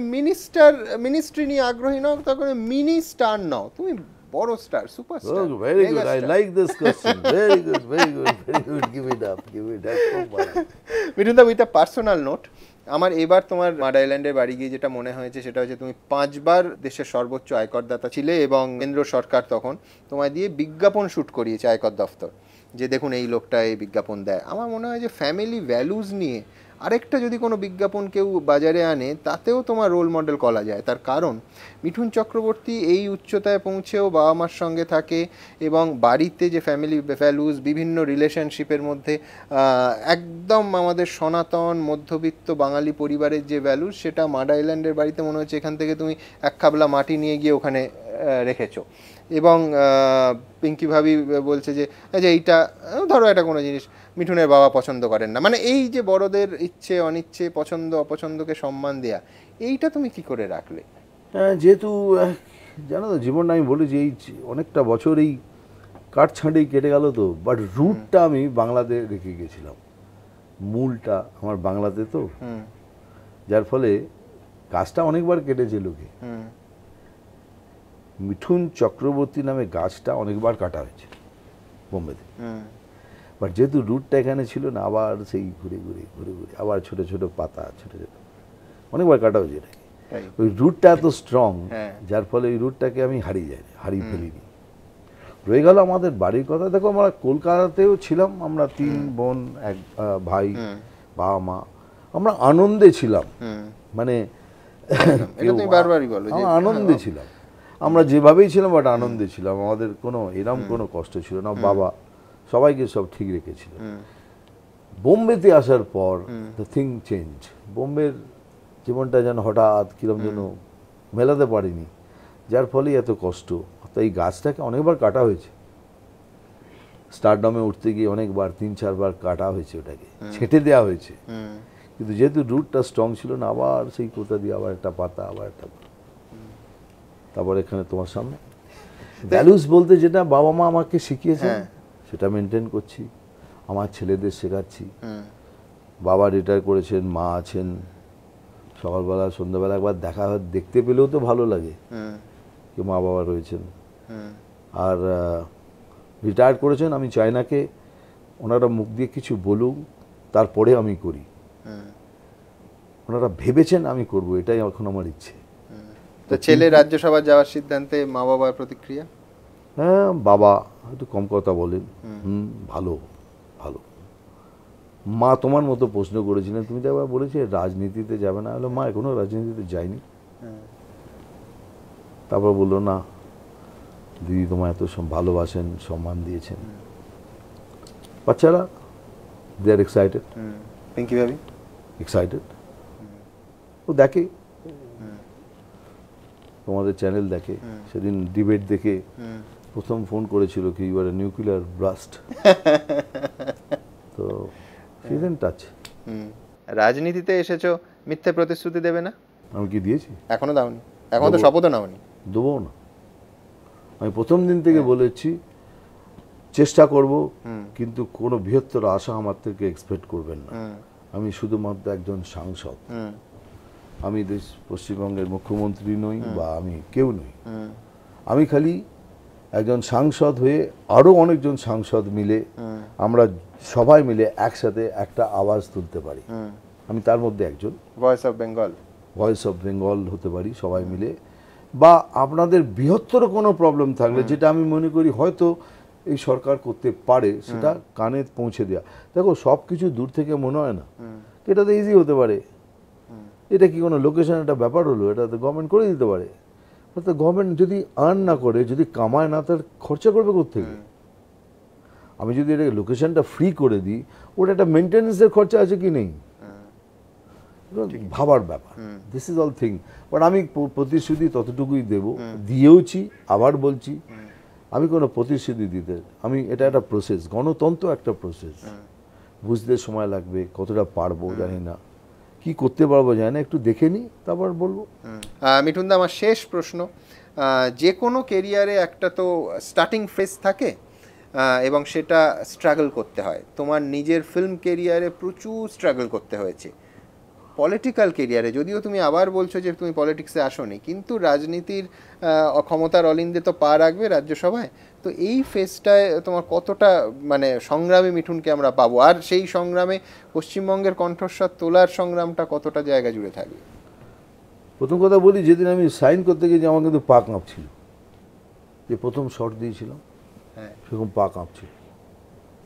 মিনিস্ট্রি নিয়ে আগ্রহী নও, তখন মিনি স্টার নও, তুমি বড় star, superstar. Very good, I like this question, very good, very good, very good, give it up, give it up. মিঠুনদা, উইথ আ পার্সোনাল নোট, আমার এবার তোমার মাড আইল্যান্ডের বাড়ি গিয়ে যেটা মনে হয়েছে সেটা হচ্ছে তুমি 5 বার দেশের সর্বোচ্চ আয়করদাতা ছিলে, এবং কেন্দ্র সরকার তখন তোমায় দিয়ে বিজ্ঞাপন শুট করিয়েছে আয়কর দফতর, যে দেখুন এই লোকটা এই বিজ্ঞাপন দেয়। আমার মনে হয় যে ফ্যামিলি ভ্যালুজ নিয়ে আরেকটা যদি কোনো বিজ্ঞাপন কেউ বাজারে আনে, তাতেও তোমার রোল মডেল করা যায়। তার কারণ মিঠুন চক্রবর্তী এই উচ্চতায় পৌঁছেও বাবা মার সঙ্গে থাকে, এবং বাড়িতে যে ফ্যামিলি ভ্যালুজ, বিভিন্ন রিলেশনশিপের মধ্যে একদম আমাদের সনাতন মধ্যবিত্ত বাঙালি পরিবারের যে ভ্যালুজ, সেটা মাড আইল্যান্ডের বাড়িতে মনে হচ্ছে এখান থেকে তুমি 1 খাবলা মাটি নিয়ে গিয়ে ওখানে রেখেছো। এবং পিঙ্কি ভাবি বলছে যে এইটা ধরো, এটা কোনো জিনিস মিঠুনের বাবা পছন্দ করেন না, মানে এই যে বড়দের ইচ্ছে অনিচ্ছে, পছন্দ অপছন্দকে সম্মান দেয়া, এইটা তুমি কি করে রাখলে? যেহেতু জানো তো, জীবনটা আমি বলি যে এই অনেকটা বছর এই কাটছাঁটেই কেটে গেল তো, বাট রুটটা আমি বাংলাতে রেখে গেছিলাম, মূলটা আমার বাংলাতে তো, যার ফলে গাছটা অনেকবার কেটেছে লোকে। মিঠুন চক্রবর্তী নামে গাছটা অনেকবার কাটা হয়েছে বোম্বেতে, বাট যেহেতু রুটটা এখানে ছিল না, আবার সেই ঘুরে ঘুরে ঘুরে ঘুরে আবার ছোট ছোট পাতা, ছোট ছোট অনেকবার কাটা হয়েছে এটাকে। ওই রুটটা এত স্ট্রং, যার ফলে ওই রুটটাকে আমি হারিয়ে ফেলিনি, রয়ে গেল আমাদের বাড়ির কথা। দেখো, আমরা কলকাতাতেও ছিলাম, আমরা 3 বোন 1 ভাই, বাবা মা, আমরা আনন্দে ছিলাম, মানে আনন্দে ছিলাম, আমরা যেভাবেই ছিলাম বাট আনন্দে ছিলাম, আমাদের কোনো এরম কোনো কষ্ট ছিল না। বাবা সবাইকে সব ঠিক রেখেছিল। বোম্বেতে আসার পর দ্য থিং চেঞ্জ। বোম্বের জীবনটা যেন হঠাৎ কিরম যেন মেলাতে পারিনি, যার ফলেই এত কষ্ট। তাই গাছটাকে অনেকবার কাটা হয়েছে, স্টারডমে উঠতে গিয়ে অনেকবার 3-4 বার কাটা হয়েছে, ওটাকে ছেটে দেওয়া হয়েছে। কিন্তু যেহেতু রুটটা স্ট্রং ছিল না, আবার সেই কোথা দিয়ে আবার একটা পাতা, আবার একটা, তারপর এখানে তোমার সামনে ভ্যালুস বলতে যেটা বাবা মা আমাকে শিখিয়েছে, সেটা মেনটেন করছি, আমার ছেলেদের শেখাচ্ছি। বাবা রিটায়ার করেছেন, মা আছেন, সকালবেলা সন্ধ্যাবেলা একবার দেখতে পেলেও তো ভালো লাগে কি মা বাবা রয়েছেন। আর রিটায়ার করেছেন, আমি চাই না কে ওনারা মুখ দিয়ে কিছু বলুক, তারপরে আমি করি। ওনারা ভেবেছেন আমি করব, এটাই এখন আমার ইচ্ছে। তো ছেলে রাজ্যসভা যাওয়ার সিদ্ধান্তে মা বাবার প্রতিক্রিয়া? হ্যাঁ, বাবা একটু কম কথা বলেন, ভালো ভালো। মা তোমার মতো প্রশ্ন করেছিলেন, তুমি তো একবার বলেছি রাজনীতিতে যাবে না, হলো মা এখনো রাজনীতিতে যায়নি। তারপর বললো না দিদি তোমায় এত ভালোবাসেন, সম্মান দিয়েছেন। বাচ্চারা দে আর এক্সাইটেড। পিঙ্কি ভাবি এক্সাইটেড, ও দেখে তোমাদের চ্যানেল দেখে, সেদিন ডিবেট দেখে প্রথম ফোন করেছিল কি you are a nuclear blast. তো শি ইজ ইন টাচ। রাজনীতিতে এসেছো, মিথ্যে প্রতিশ্রুতি দেবে না? আমি কি দিয়েছি? এখনো দাওনি, এখন তো শপথও নাওনি। দেবো না। আমি প্রথম দিন থেকে বলেছি চেষ্টা করব, কিন্তু কোনো বৃহত্তর আশা আমার থেকে এক্সপেক্ট করবেন না। আমি শুধুমাত্র একজন সাংসদ, আমি পশ্চিমবঙ্গের মুখ্যমন্ত্রী নই বা আমি কেউ নই। আমি খালি একজন সাংসদ হয়ে আরও অনেকজন সাংসদ মিলে আমরা সবাই মিলে একসাথে একটা আওয়াজ তুলতে পারি। আমি তার মধ্যে একজন। Voice of Bengal, voice of Bengal হতে পারি সবাই মিলে। বা আপনাদের বৃহত্তর কোনো প্রবলেম থাকলে, যেটা আমি মনে করি হয়তো এই সরকার করতে পারে, সেটা কানে পৌঁছে দেওয়া। দেখো, সব কিছু দূর থেকে মনে হয় না, এটা তো ইজি হতে পারে। এটা কি কোনো লোকেশন একটা ব্যাপার হলো? এটা তো গভর্নমেন্ট করে দিতে পারে। তো গভর্নমেন্ট যদি আর্ন না করে, যদি কামায় না, তার খরচা করবে কোত্থেকে? আমি যদি এটা লোকেশনটা ফ্রি করে দিই, ওটা একটা মেনটেন্যান্সের খরচা আছে কি নেই, ভাবার ব্যাপার। This is all thing. But আমি প্রতিশ্রুতি ততটুকুই দেব, দিয়েওছি, আবার বলছি আমি কোনো প্রতিশ্রুতি দিতে, এটা একটা প্রসেস, গণতন্ত্র একটা প্রসেস। বুঝতে সময় লাগবে, কতটা পারবো জানি না, কি করতে পারবো জানি না, একটু দেখে নিই তারপর বলবো। মিঠুনদা, আমার শেষ প্রশ্ন, যে কোনো কেরিয়ারে একটা তো স্টার্টিং ফেজ থাকে এবং সেটা স্ট্রাগল করতে হয়। তোমার নিজের ফিল্ম কেরিয়ারে প্রচুর স্ট্রাগল করতে হয়েছে। পলিটিক্যাল কেরিয়ারে, যদিও তুমি আবার বলছো যে তুমি পলিটিক্সে আসোনি, কিন্তু রাজনীতির ক্ষমতার অলিন্দে তো পা রাখবে রাজ্যসভায়। তো এই ফেজটায় তোমার কতটা মানে সংগ্রামী মিঠুনকে আমরা পাবো, আর সেই সংগ্রামে পশ্চিমবঙ্গের কণ্ঠস্বর তোলার সংগ্রামটা কতটা জায়গা জুড়ে থাকবে? প্রথম কথা বলি, যেদিন আমি সাইন করতে গিয়েছি আমার কিন্তু পা কাঁপছিল। যে প্রথম শট দিয়েছিলাম, সেরকম পা কাঁপছিল,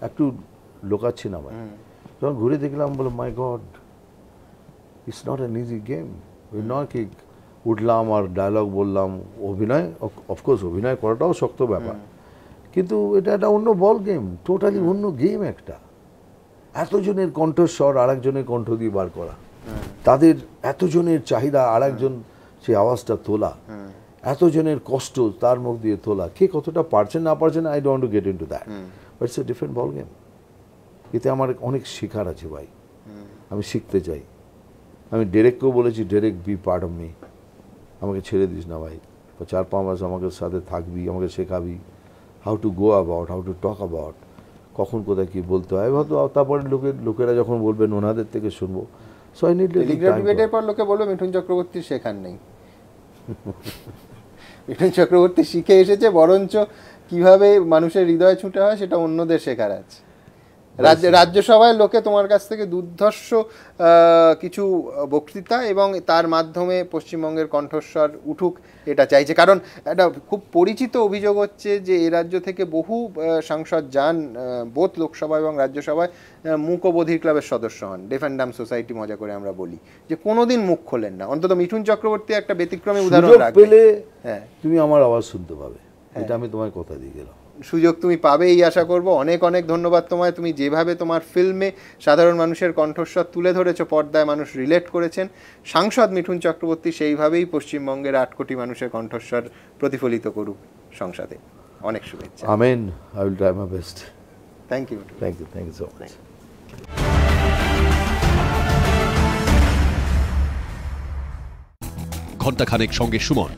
একটু লোকাচ্ছি না ভাই। যখন ঘুরে দেখলাম, বলে my god, it's not an easy game. ওই নয় কি উঠলাম আর ডায়লগ বললাম। অভিনয়, অফকোর্স অভিনয় করাটাও শক্ত ব্যাপার, কিন্তু এটা একটা অন্য বল গেম, টোটালি অন্য গেম একটা। এতজনের কণ্ঠস্বর আর একজনের কণ্ঠ দিয়ে বার করা, তাদের এতজনের চাহিদা আর একজন সেই আওয়াজটা তোলা, এতজনের কষ্ট তার মুখ দিয়ে তোলা, কে কতটা পারছেন না পারছেন, I don't get into that, but it's a different ball game. এতে আমার অনেক শেখার আছে ভাই, আমি শিখতে চাই। আমি ডেরেককেও বলেছি, Derek be part of me, আমাকে ছেড়ে দিস না ভাই, 4-5 মাস আমাকে সাথে থাকবি, আমাকে শেখাবি how to go about, how to talk about, কখন কোথায় কী বলতে হয়। হয়তো তারপরে লোকেরা যখন বলবেন ওনাদের থেকে শুনবো। সো আই নিড ডিবেটের পর লোকে বলবে মিঠুন চক্রবর্তী শেখার নেই। মিঠুন চক্রবর্তী শিখে এসেছে, বরঞ্চ কিভাবে মানুষের হৃদয় ছুটে হয় সেটা অন্যদের শেখার আছে। রাজ্যসভায় লোকে তোমার কাছ থেকে দুর্ধর্ষ কিছু বক্তৃতা এবং তার মাধ্যমে পশ্চিমবঙ্গের কণ্ঠস্বর উঠুক এটা চাইছে। কারণ একটা খুব পরিচিত অভিযোগ হচ্ছে যে এ রাজ্য থেকে বহু সাংসদ যান বোথ লোকসভা এবং রাজ্যসভায়, মুক ও বধির ক্লাবের সদস্য হন, ডেফ অ্যান্ড ডাম সোসাইটি মজা করে আমরা বলি, যে কোনোদিন মুখ খোলেন না। অন্তত মিঠুন চক্রবর্তী একটা ব্যতিক্রমী উদাহরণ পেলে তুমি আমার আওয়াজ শুনতে পাবে, এটা আমি তোমায় কথা দিয়ে গেলাম। সুযোগ তুমি পাবে এই আশা করব। অনেক অনেক ধন্যবাদ তোমায়, তুমি যেভাবে তোমার ফিল্মে সাধারণ মানুষের কণ্ঠস্বর তুলে ধরেছো, পর্দায় মানুষ রিলেট করেছেন। সাংসদ মিঠুন চক্রবর্তী সেইভাবেই পশ্চিমবঙ্গের 8 কোটি মানুষের কণ্ঠস্বর প্রতিফলিত করুক সংসদে। অনেক শুভেচ্ছা। Amen. I will try my best. Thank you. Thank you so much. ঘণ্টাখানেক সঙ্গে সুমন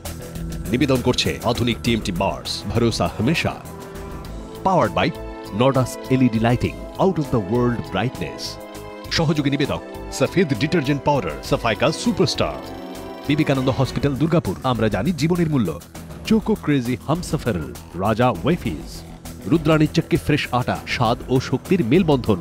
নিবেদন করছে আধুনিক টিএমটি বার্স, ভরসা হমেশা। Powered by Nordus LED lighting, out of the world brightness. সহযোগী নিবেদক সফেদ ডিটারজেন্ট পাউডার, সাফাইকা সুপারস্টার। বিবেকানন্দ হসপিটাল, দুর্গাপুর। আমরা জানি জীবনের মূল্য। চোকো ক্রেজি হামসফার, রাজা ওয়েফিজ, রুদ্রাণী চক্কি ফ্রেশ আটা, স্বাদ ও শক্তির মেলবন্ধন।